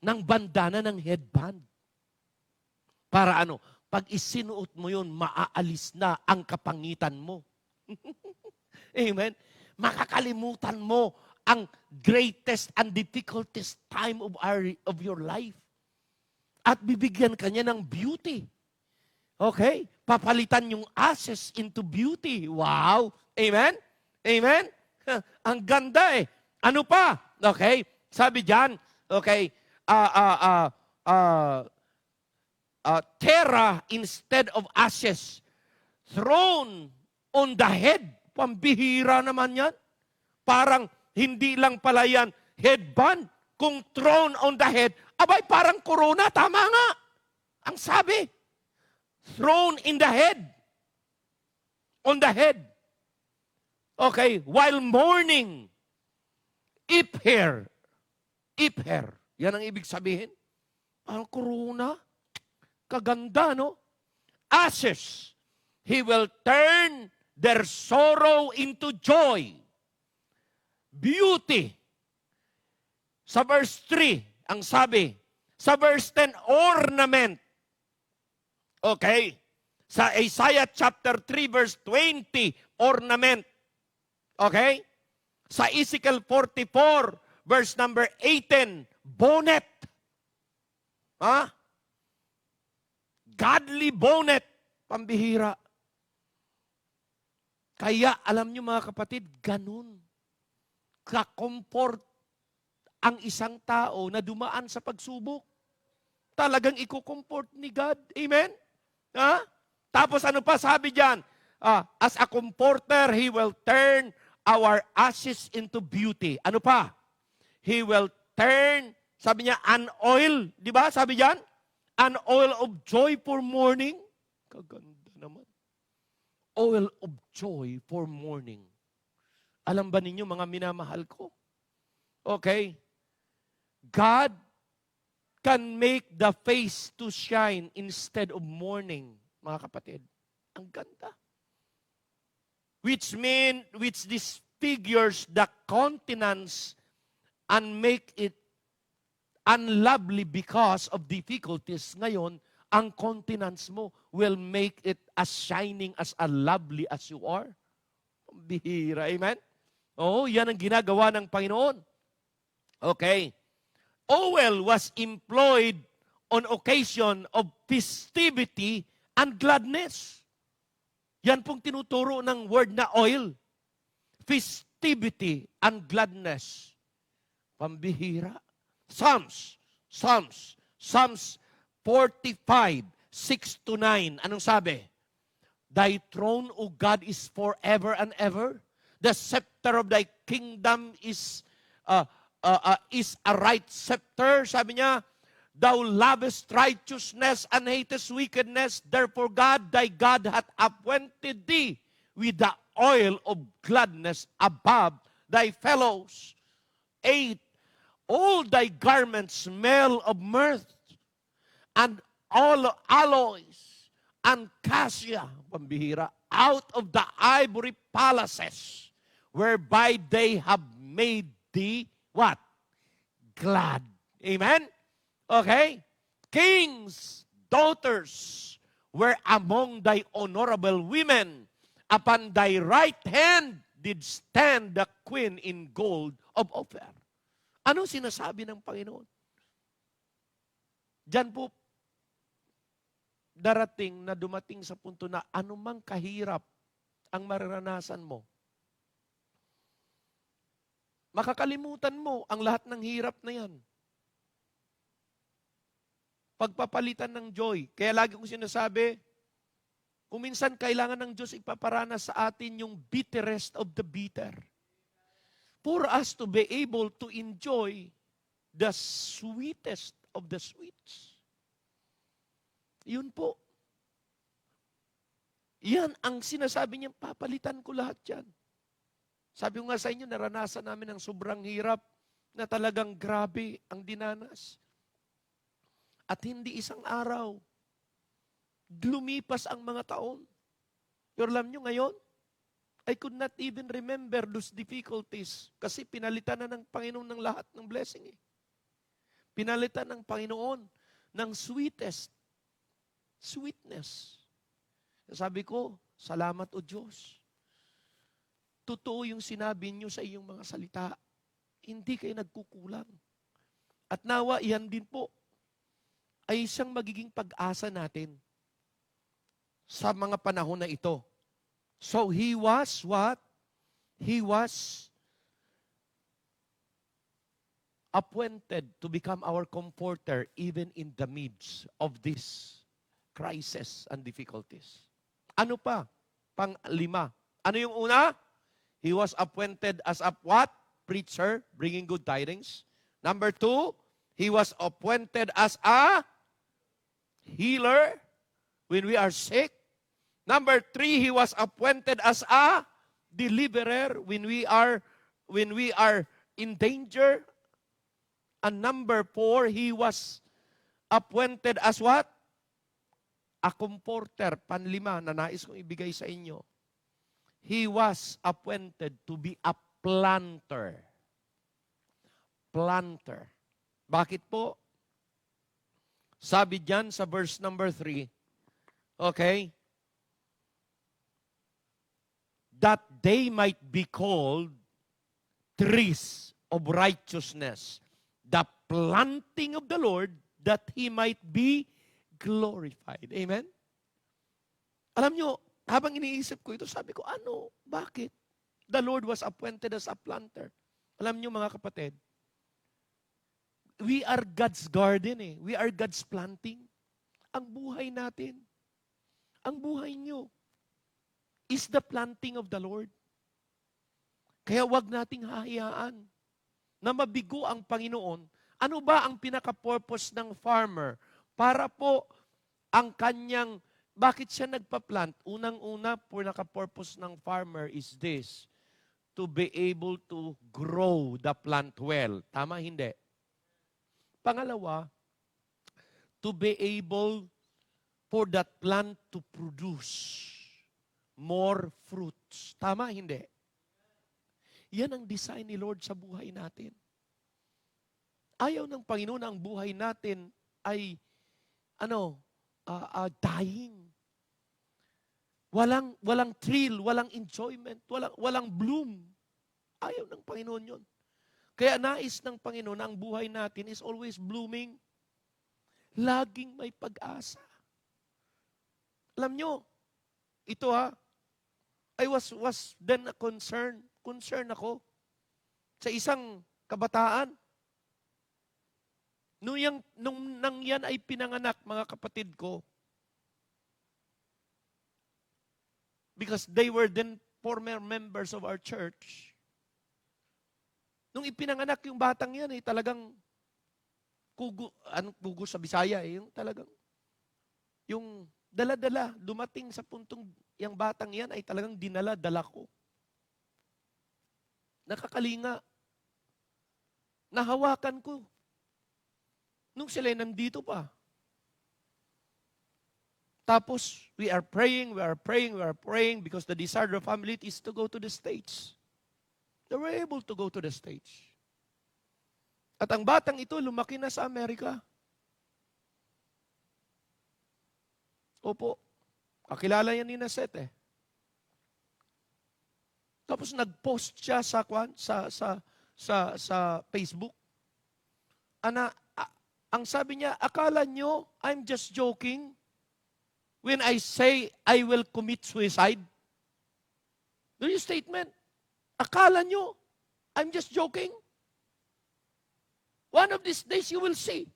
ng bandana, ng headband. Para pag isinuot mo yun, maaalis na ang kapangitan mo. Amen? Makakalimutan mo ang greatest and difficultest time of your life. At bibigyan ka niya ng beauty. Okay? Papalitan yung ashes into beauty. Wow! Amen? Amen? Ang ganda eh. Ano pa? Okay? Sabi diyan, okay, terra instead of ashes thrown on the head. Pambihira naman yan. Parang hindi lang pala yan headband. Kung thrown on the head, abay parang corona. Tama nga. Ang sabi. Thrown in the head. On the head. Okay, while mourning, ipher. Ipher. Yan ang ibig sabihin. Parang corona. Kaganda, no? Ashes. He will turn their sorrow into joy. Beauty. Sa verse 3, ang sabi. Sa verse 10, ornament. Okay. Sa Isaiah chapter 3, verse 20, ornament. Okay? Sa Ezekiel 44, verse number 18, bonnet. Godly bonnet. Pambihira. Kaya, alam nyo mga kapatid, ganun. Ka-comfort ang isang tao na dumaan sa pagsubok. Talagang iko-comfort ni God. Amen? Tapos ano pa sabi diyan? As a comforter, He will turn our ashes into beauty. Ano pa? He will turn, sabi niya, an oil. Di ba? Sabi diyan? An oil of joy for mourning. Kaganda naman. Oil of joy for mourning. Alam ba ninyo, mga minamahal ko? Okay. God can make the face to shine instead of mourning, mga kapatid. Ang ganda. Which disfigures the countenance and make it unlovely because of difficulties. Ngayon, ang countenance mo will make it as shining, as lovely as you are. Bihira, amen? Yan ang ginagawa ng Panginoon. Okay. Oil was employed on occasion of festivity and gladness. Yan pong tinuturo ng word na oil. Festivity and gladness. Pambihira. Psalms 45, 6-9. Anong sabi? Thy throne, O God, is forever and ever. The scepter of thy kingdom is is a right scepter. Sabi niya, thou lovest righteousness and hatest wickedness. Therefore God, thy God, hath appointed thee with the oil of gladness above thy fellows. 8, all thy garments smell of myrrh and all alloys and cassia, pambihira, out of the ivory palaces, whereby they have made thee, what? Glad. Amen? Okay? Kings, daughters, were among thy honorable women. Upon thy right hand did stand the queen in gold of Ophir. Ano sinasabi ng Panginoon? Diyan po, darating na dumating sa punto na anumang kahirap ang mararanasan mo. Makakalimutan mo ang lahat ng hirap na yan. Pagpapalitan ng joy. Kaya lagi kong sinasabi, kung minsan kailangan ng Diyos ipaparanas sa atin yung bitterest of the bitter. For us to be able to enjoy the sweetest of the sweets. Yun po. Yan ang sinasabi niya, papalitan ko lahat yan. Sabi ko nga sa inyo, naranasan namin ang sobrang hirap na talagang grabe ang dinanas. At hindi isang araw, lumipas ang mga taon. Pero alam nyo ngayon, I could not even remember those difficulties kasi pinalitan na ng Panginoon ng lahat ng blessing. Pinalitan ng Panginoon ng sweetness. Sabi ko, salamat o Diyos. Totoo yung sinabi niyo sa iyong mga salita. Hindi kayo nagkukulang. At nawa, iyan din po ay isang magiging pag-asa natin sa mga panahon na ito. So he was what? He was appointed to become our comforter even in the midst of this crisis and difficulties. Ano pa? Pang-5. Ano yung una? He was appointed as a what? Preacher, bringing good tidings. Number 2, he was appointed as a healer when we are sick. Number 3, he was appointed as a deliverer when we are in danger. And number 4, he was appointed as what? A comforter. Panlima na nais kong ibigay sa inyo. He was appointed to be a planter. Planter. Bakit po? Sabi diyan sa verse number 3, okay? That they might be called trees of righteousness, the planting of the Lord, that He might be glorified. Amen? Alam nyo, habang iniisip ko ito, sabi ko, ano? Bakit? The Lord was appointed as a planter. Alam nyo mga kapatid, we are God's garden eh. We are God's planting. Ang buhay natin, ang buhay nyo, is the planting of the Lord. Kaya wag nating hahayaan na mabigo ang Panginoon. Ano ba ang pinaka-purpose ng farmer? Para po ang kanyang, bakit siya nagpa-plant? Unang-una, pinaka-purpose ng farmer is this, to be able to grow the plant well. Tama, hindi? Pangalawa, to be able for that plant to produce more fruits. Tama, hindi? Yan ang design ni Lord sa buhay natin. Ayaw ng Panginoon na ang buhay natin ay, dying. Walang thrill, walang enjoyment, walang bloom. Ayaw ng Panginoon yun. Kaya nais ng Panginoon na ang buhay natin is always blooming. Laging may pag-asa. Alam nyo, ito I was then concerned ako sa isang kabataan. Nung yan ay pinanganak, mga kapatid ko, because they were then former members of our church, Nung ipinanganak yung batang yan, talagang kugo sa Bisaya, yung talagang, yung dala-dala, dumating sa puntong yung batang yan ay talagang dinala-dala ko. Nakakalinga. Nahawakan ko. Nung sila nandito pa. Tapos, we are praying because the desire of the family is to go to the States. They were able to go to the States. At ang batang ito, lumaki na sa Amerika. Opo, kakilala yan ni Naset eh. Tapos nag-post siya sa Facebook. Ang sabi niya, akala nyo, I'm just joking when I say I will commit suicide. Do you statement? Akala nyo, I'm just joking? One of these days you will see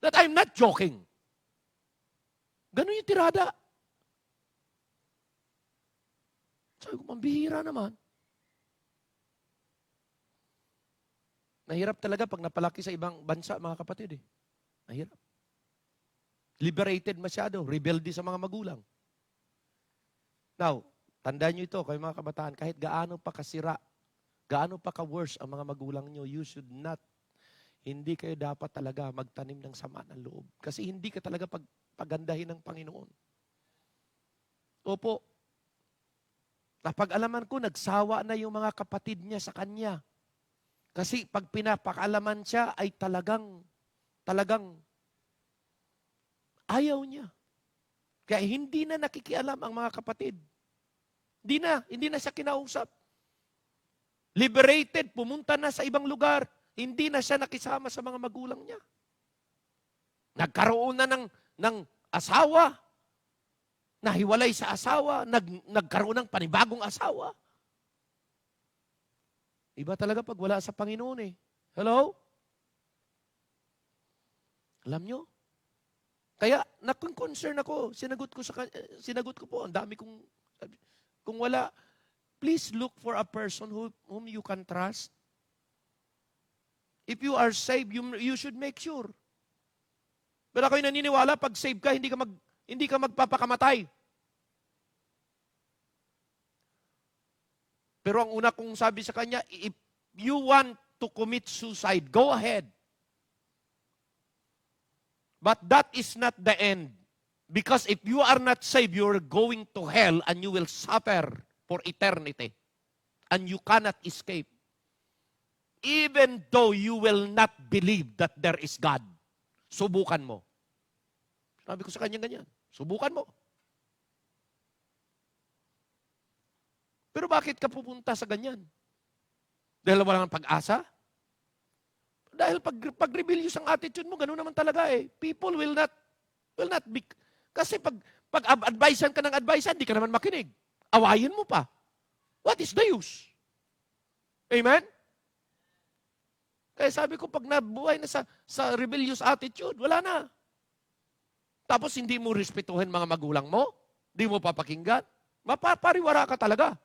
that I'm not joking. Ganun yung tirada. Sabi ko, mambihira naman. Nahirap talaga pag napalaki sa ibang bansa, mga kapatid eh. Nahirap. Liberated masyado, rebelde sa mga magulang. Now, tandaan nyo ito, kayo mga kabataan, kahit gaano pa kasira, gaano pa ka-worse ang mga magulang nyo, you should not, hindi kayo dapat talaga magtanim ng sama ng loob. Kasi hindi ka talaga pagandahin ng Panginoon. Opo, napag-alaman ko, nagsawa na yung mga kapatid niya sa kanya. Kasi pag pinapakalaman siya ay talagang ayaw niya. Kaya hindi na nakikialam ang mga kapatid. Hindi na siya kinausap. Liberated, pumunta na sa ibang lugar. Hindi na siya nakisama sa mga magulang niya. Nagkaroon na ng asawa. Nahiwalay sa asawa. Nagkaroon ng panibagong asawa. Iba talaga pag wala sa Panginoon eh. Hello? Alam nyo? Kaya, nakon-concern ako. Sinagot ko po. Ang dami kong, kung wala, please look for a person whom you can trust. If you are saved, you should make sure. Pero ako'y naniniwala, pag saved ka, hindi ka magpapakamatay. Pero ang una kong sabi sa kanya, if you want to commit suicide, go ahead. But that is not the end. Because if you are not saved, you are going to hell and you will suffer for eternity. And you cannot escape. Even though you will not believe that there is God. Subukan mo. Sabi ko sa kanya ganyan. Subukan mo. Pero bakit ka pupunta sa ganyan? Dahil wala nang pag-asa? Dahil pag-rebellious ang attitude mo, gano'n naman talaga eh. People will not be... Kasi pag advisean ka ng advisean, di ka naman makinig. Awayin mo pa. What is the use? Amen? Kaya sabi ko, pag nabuhay na sa rebellious attitude, wala na. Tapos hindi mo respetuhin mga magulang mo, hindi mo papakinggan, mapapariwara ka talaga.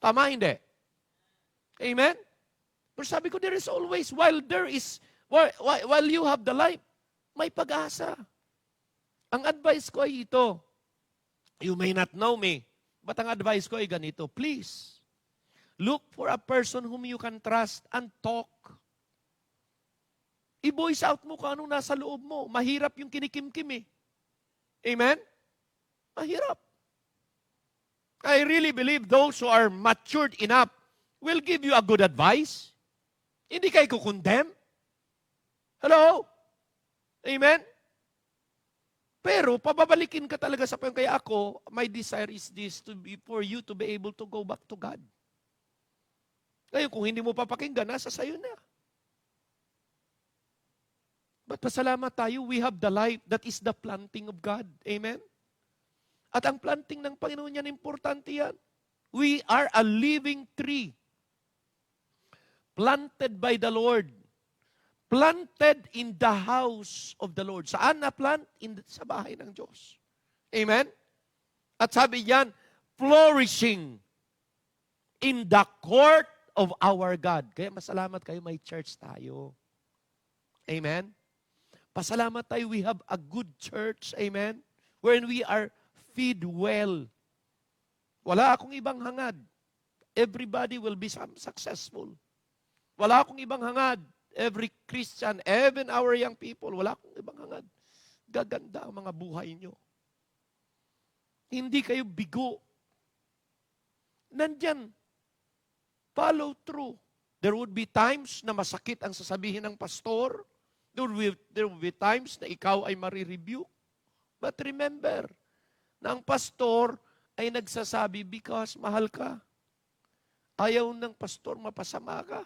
Tama, hindi? Amen? Pero sabi ko, there is always, while you have the life, may pag-asa. Ang advice ko ay ito. You may not know me, but ang advice ko ay ganito. Please, look for a person whom you can trust and talk. I-voice out mo kung anong nasa loob mo. Mahirap yung kinikimkim eh. Amen? Mahirap. I really believe those who are matured enough will give you a good advice. Hindi kayo kukondemn. Hello? Amen? Pero, pababalikin ka talaga sa Panginoon. Kaya ako, my desire is this, for you to be able to go back to God. Ngayon, kung hindi mo papakinggan, nasa sayo na. But pasalamat tayo, we have the life that is the planting of God. Amen? At ang planting ng Panginoon yan, importante yan. We are a living tree. Planted by the Lord. Planted in the house of the Lord. Saan na plant? Sa bahay ng Diyos. Amen? At sabi yan, flourishing in the court of our God. Kaya masalamat kayo, may church tayo. Amen? Pasalamat tayo, we have a good church. Amen? Wherein we are feed well. Wala akong ibang hangad. Everybody will be successful. Wala akong ibang hangad. Every Christian, even our young people, wala akong ibang hangad. Gaganda ang mga buhay nyo. Hindi kayo bigo. Nandyan, follow through. There would be times na masakit ang sasabihin ng pastor. There will be times na ikaw ay marirebuke. But remember, na ang pastor ay nagsasabi because mahal ka. Ayaw ng pastor mapasama ka.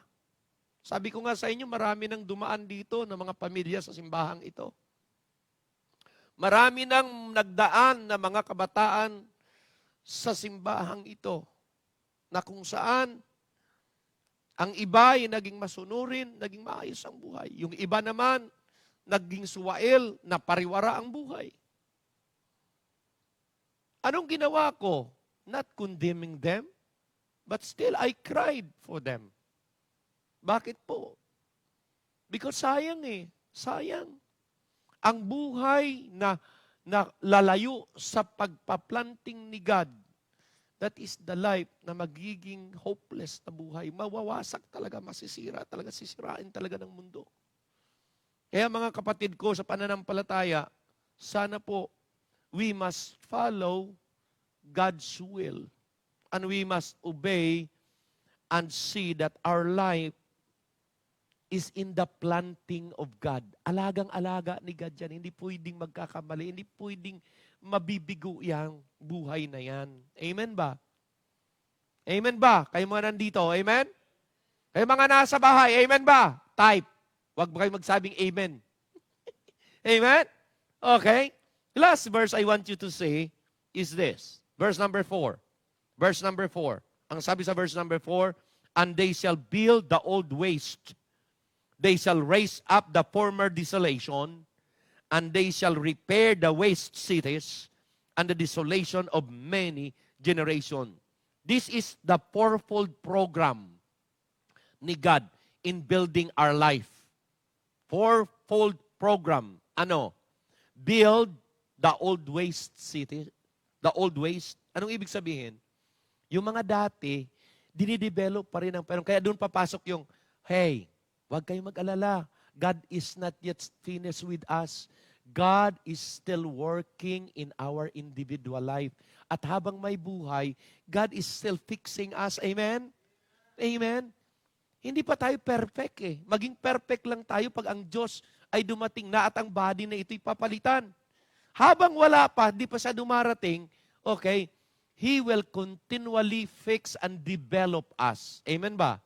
Sabi ko nga sa inyo, marami nang dumaan dito ng mga pamilya sa simbahang ito. Marami nang nagdaan na mga kabataan sa simbahang ito na kung saan ang iba ay naging masunurin, naging maayos ang buhay. Yung iba naman, naging suwail, na pariwara ang buhay. Anong ginawa ko? Not condemning them, but still I cried for them. Bakit po? Because sayang sayang. Ang buhay na lalayo sa pagpaplanting ni God, that is the life na magiging hopeless na buhay. Mawawasak talaga, masisira talaga, sisirain talaga ng mundo. Kaya mga kapatid ko sa pananampalataya, sana po, we must follow God's will. And we must obey and see that our life is in the planting of God. Alagang-alaga ni God yan. Hindi pwedeng magkakamali. Hindi pwedeng mabibigo yung buhay na yan. Amen ba? Amen ba? Kayo mga nandito, amen? Kayo mga nasa bahay, amen ba? Type. Huwag ba kayo magsabing amen? Amen? Okay. Last verse I want you to say is this. Verse number 4. Verse number 4. Ang sabi sa verse number 4, and they shall build the old waste. They shall raise up the former desolation, and they shall repair the waste cities and the desolation of many generations. This is the fourfold program ni God in building our life. Fourfold program. Ano? Build the old waste city. The old waste. Anong ibig sabihin? Yung mga dati, dinidevelop pa rin ang pero kaya doon papasok yung, hey, huwag kayong mag-alala. God is not yet finished with us. God is still working in our individual life. At habang may buhay, God is still fixing us. Amen? Amen? Hindi pa tayo perfect Maging perfect lang tayo pag ang Diyos ay dumating na at ang body na ito'y papalitan. Habang wala pa, di pa siya dumarating, okay, He will continually fix and develop us. Amen ba?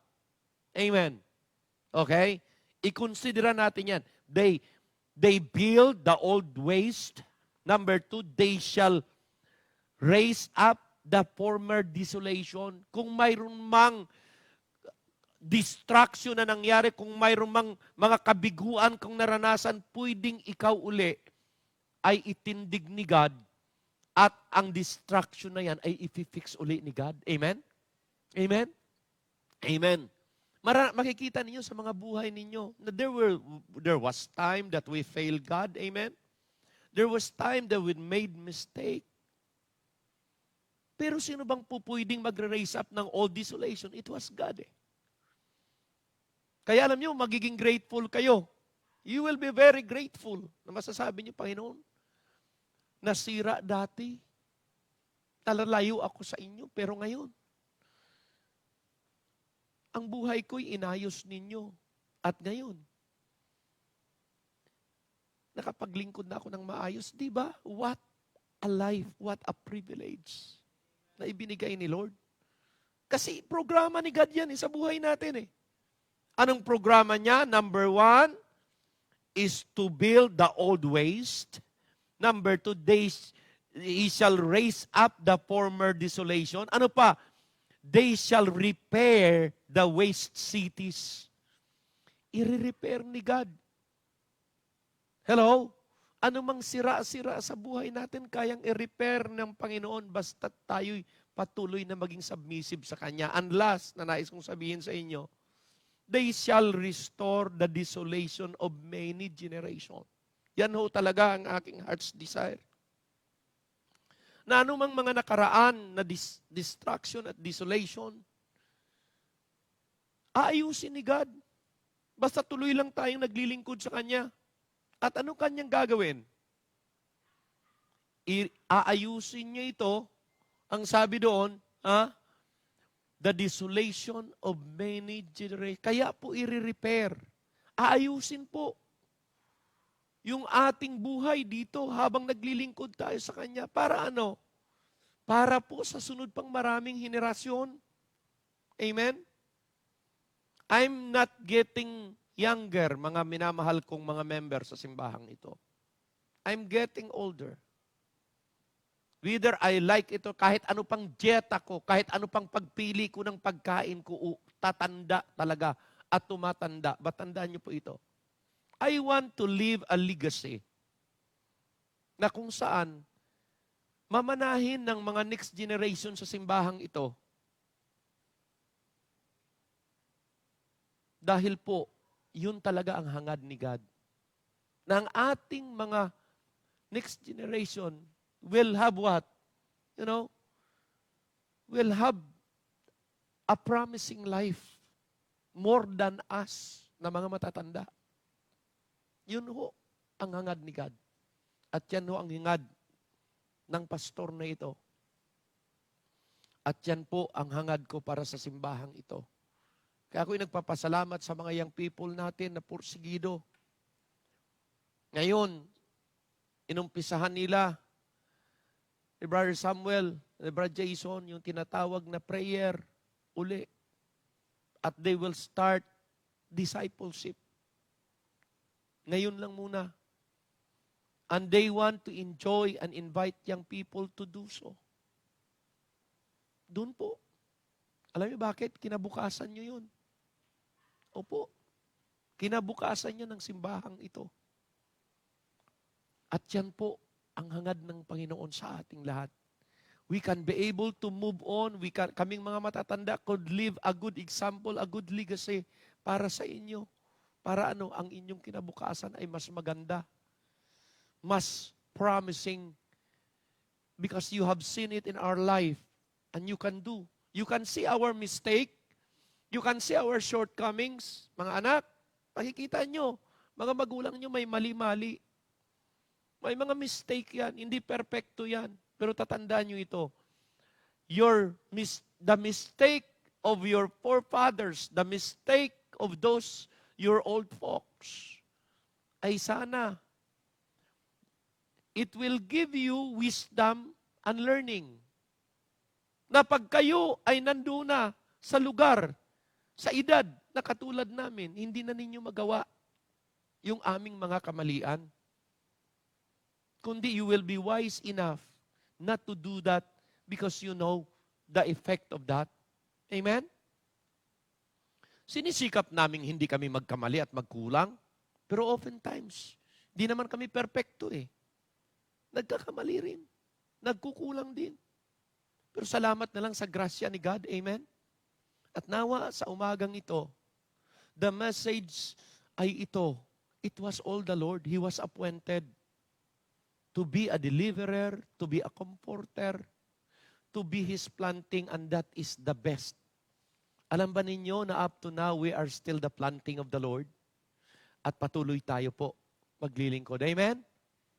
Amen. Okay? I-consider natin yan. They build the old waste. Number 2, they shall raise up the former desolation. Kung mayroon mang distraction na nangyari, kung mayroon mang mga kabiguan kung naranasan, pwedeng ikaw uli ay itindig ni God at ang distraction na yan ay i-fix uli ni God. Amen? Amen? Amen. Makikita ninyo sa mga buhay ninyo na there was time that we failed God. Amen? There was time that we made mistake. Pero sino bang pupwedeng magre-raise up ng old desolation? It was God Kaya alam nyo, magiging grateful kayo. You will be very grateful na masasabi niyo, Panginoon, nasira dati. Talalayo ako sa inyo, pero ngayon, ang buhay ko'y inayos ninyo. At ngayon, nakapaglingkod na ako ng maayos. Di ba? What a life, what a privilege na ibinigay ni Lord. Kasi programa ni God yan sa buhay natin Anong programa niya? Number 1 is to build the old waste. Number 2, He shall raise up the former desolation. Ano pa? They shall repair the waste cities. I-repair ni God. Hello? Ano mang sira-sira sa buhay natin, kayang i-repair ng Panginoon basta tayo'y patuloy na maging submissive sa Kanya. And last na nais kong sabihin sa inyo, they shall restore the desolation of many generations. Yan ho talaga ang aking heart's desire. Na anumang mga nakaraan na destruction at desolation, aayusin ni God. Basta tuloy lang tayong naglilingkod sa Kanya. At ano Kanyang gagawin? Aayusin niya ito, ang sabi doon, the desolation of many generations. Kaya po i-repair. Aayusin po yung ating buhay dito habang naglilingkod tayo sa Kanya. Para ano? Para po sa sunod pang maraming henerasyon. Amen? I'm not getting younger, mga minamahal kong mga member sa simbahang ito. I'm getting older. Whether I like ito, kahit ano pang dieta ko, kahit ano pang pagpili ko ng pagkain ko, tatanda talaga at tumatanda. Batandaan niyo po ito. I want to leave a legacy na kung saan mamanahin ng mga next generation sa simbahang ito. Dahil po, yun talaga ang hangad ni God. Na ang ating mga next generation will have what? Will have a promising life more than us na mga matatanda. Yun ho ang hangad ni God. At yan ho ang hangad ng pastor na ito. At yan po ang hangad ko para sa simbahang ito. Kaya ako'y nagpapasalamat sa mga young people natin na pursigido. Ngayon, inumpisahan nila ni Brother Samuel, ni Brother Jason, yung tinatawag na prayer uli. At they will start discipleship. Ngayon lang muna. And they want to enjoy and invite young people to do so. Doon po. Alam niyo bakit? Kinabukasan niyo yun. Opo. Kinabukasan niyo ng simbahang ito. At yan po ang hangad ng Panginoon sa ating lahat. We can be able to move on. Kaming mga matatanda could live a good example, a good legacy para sa inyo. Para ang inyong kinabukasan ay mas maganda. Mas promising. Because you have seen it in our life. And you can do. You can see our mistake. You can see our shortcomings. Mga anak, makikita nyo. Mga magulang nyo may mali-mali. May mga mistake yan. Hindi perfecto yan. Pero tatandaan nyo ito. The mistake of your forefathers, the mistake of those, your old folks, ay sana, it will give you wisdom and learning. Na pag kayo ay nandun na sa lugar, sa edad na katulad namin, hindi na ninyo magawa yung aming mga kamalian. Kundi you will be wise enough not to do that because you know the effect of that. Amen? Sinisikap namin hindi kami magkamali at magkulang, pero oftentimes, di naman kami perfecto eh. Nagkakamali rin. Nagkukulang din. Pero salamat na lang sa grasya ni God. Amen? At nawa sa umagang ito, the message ay ito. It was all the Lord. He was appointed to be a deliverer, to be a comforter, to be His planting, and that is the best. Alam ba ninyo na up to now, we are still the planting of the Lord? At patuloy tayo po maglilingkod. Amen?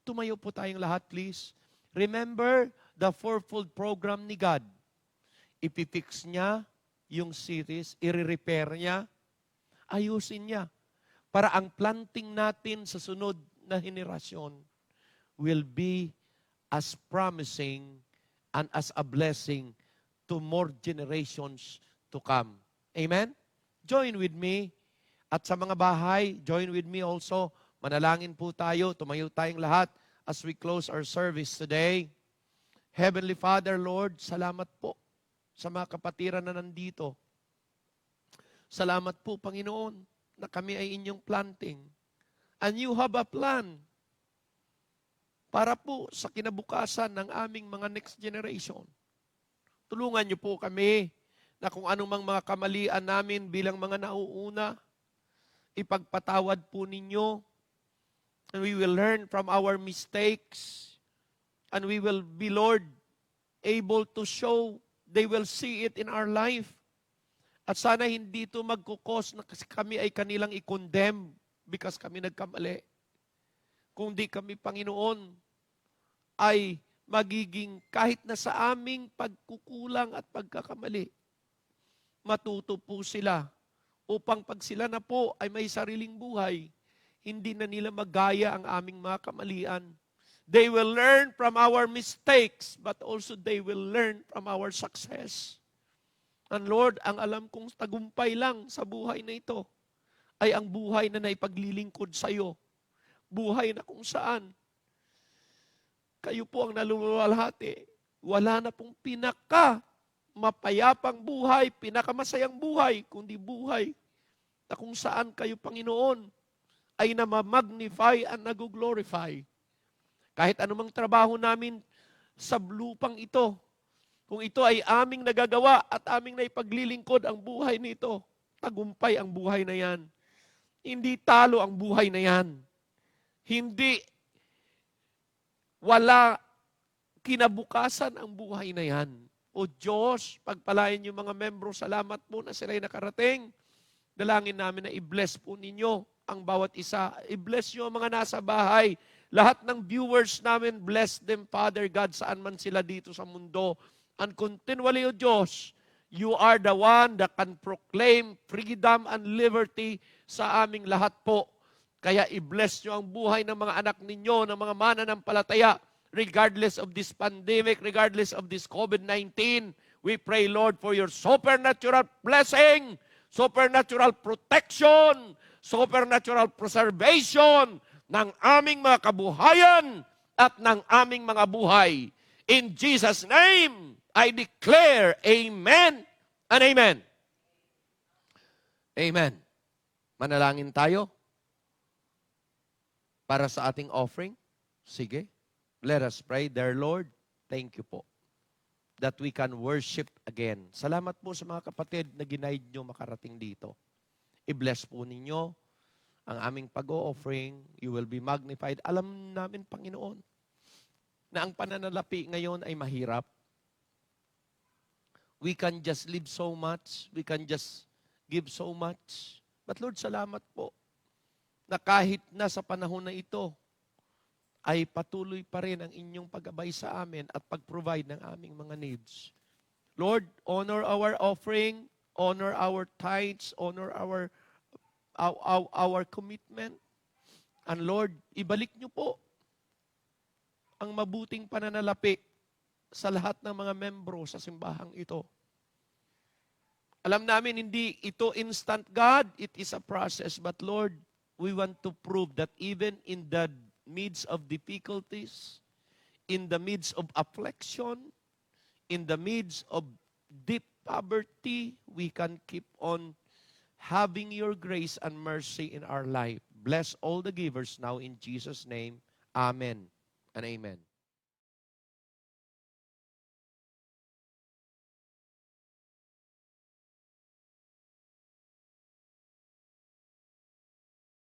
Tumayo po tayong lahat, please. Remember the fourfold program ni God. Ipifix niya yung series, i-repair niya, ayusin niya. Para ang planting natin sa sunod na henerasyon will be as promising and as a blessing to more generations to come. Amen? Join with me. At sa mga bahay, join with me also. Manalangin po tayo. Tumayo tayong lahat as we close our service today. Heavenly Father, Lord, salamat po sa mga kapatiran na nandito. Salamat po, Panginoon, na kami ay inyong planting. And you have a plan para po sa kinabukasan ng aming mga next generation. Tulungan niyo po kami na kung anumang mga kamalian namin bilang mga nauuna, ipagpatawad po ninyo. And we will learn from our mistakes. And we will be, Lord, able to show, they will see it in our life. At sana hindi ito magkukos na kasi kami ay kanilang i-condemn because kami nagkamali. Kung di kami, Panginoon, ay magiging kahit na sa aming pagkukulang at pagkakamali, matuto po sila upang pag sila na po ay may sariling buhay, hindi na nila magaya ang aming mga kamalian. They will learn from our mistakes, but also they will learn from our success. And Lord, ang alam kong tagumpay lang sa buhay na ito ay ang buhay na naipaglilingkod sa iyo. Buhay na kung saan kayo po ang naluluwalhati. Wala na pong mapayapang buhay, pinakamasayang buhay, kundi buhay na kung saan kayo, Panginoon, ay namamagnify at nag-glorify. Kahit anumang trabaho namin sa lupang ito, kung ito ay aming nagagawa at aming naipaglilingkod ang buhay nito, tagumpay ang buhay na yan. Hindi talo ang buhay na yan. Hindi wala kinabukasan ang buhay na yan. O Diyos, pagpalain niyo mga membro, salamat po na sila'y nakarating. Dalangin namin na i-bless po ninyo ang bawat isa. I-bless niyo ang mga nasa bahay. Lahat ng viewers namin, bless them, Father God, saan man sila dito sa mundo. And continually, O Diyos, you are the one that can proclaim freedom and liberty sa aming lahat po. Kaya i-bless nyo ang buhay ng mga anak ninyo, ng mga mananampalataya, regardless of this pandemic, regardless of this COVID-19. We pray, Lord, for your supernatural blessing, supernatural protection, supernatural preservation ng aming mga kabuhayan at ng aming mga buhay. In Jesus' name, I declare amen and amen. Amen. Manalangin tayo para sa ating offering. Sige. Let us pray. Dear Lord, thank you po that we can worship again. Salamat po sa mga kapatid na ginaid nyo makarating dito. I-bless po ninyo ang aming pag-o-offering. You will be magnified. Alam namin, Panginoon, na ang pananalapi ngayon ay mahirap. We can just live so much. We can just give so much. But Lord, salamat po na kahit na sa panahon na ito, ay patuloy pa rin ang inyong pag-abay sa amin at pag-provide ng aming mga needs. Lord, honor our offering, honor our tithes, honor our commitment. And Lord, ibalik niyo po ang mabuting pananalapi sa lahat ng mga membro sa simbahang ito. Alam namin, hindi ito instant, God. It is a process. But Lord, we want to prove that even in the midst of difficulties, in the midst of affliction, in the midst of deep poverty, we can keep on having your grace and mercy in our life. Bless all the givers now in Jesus' name. Amen and amen.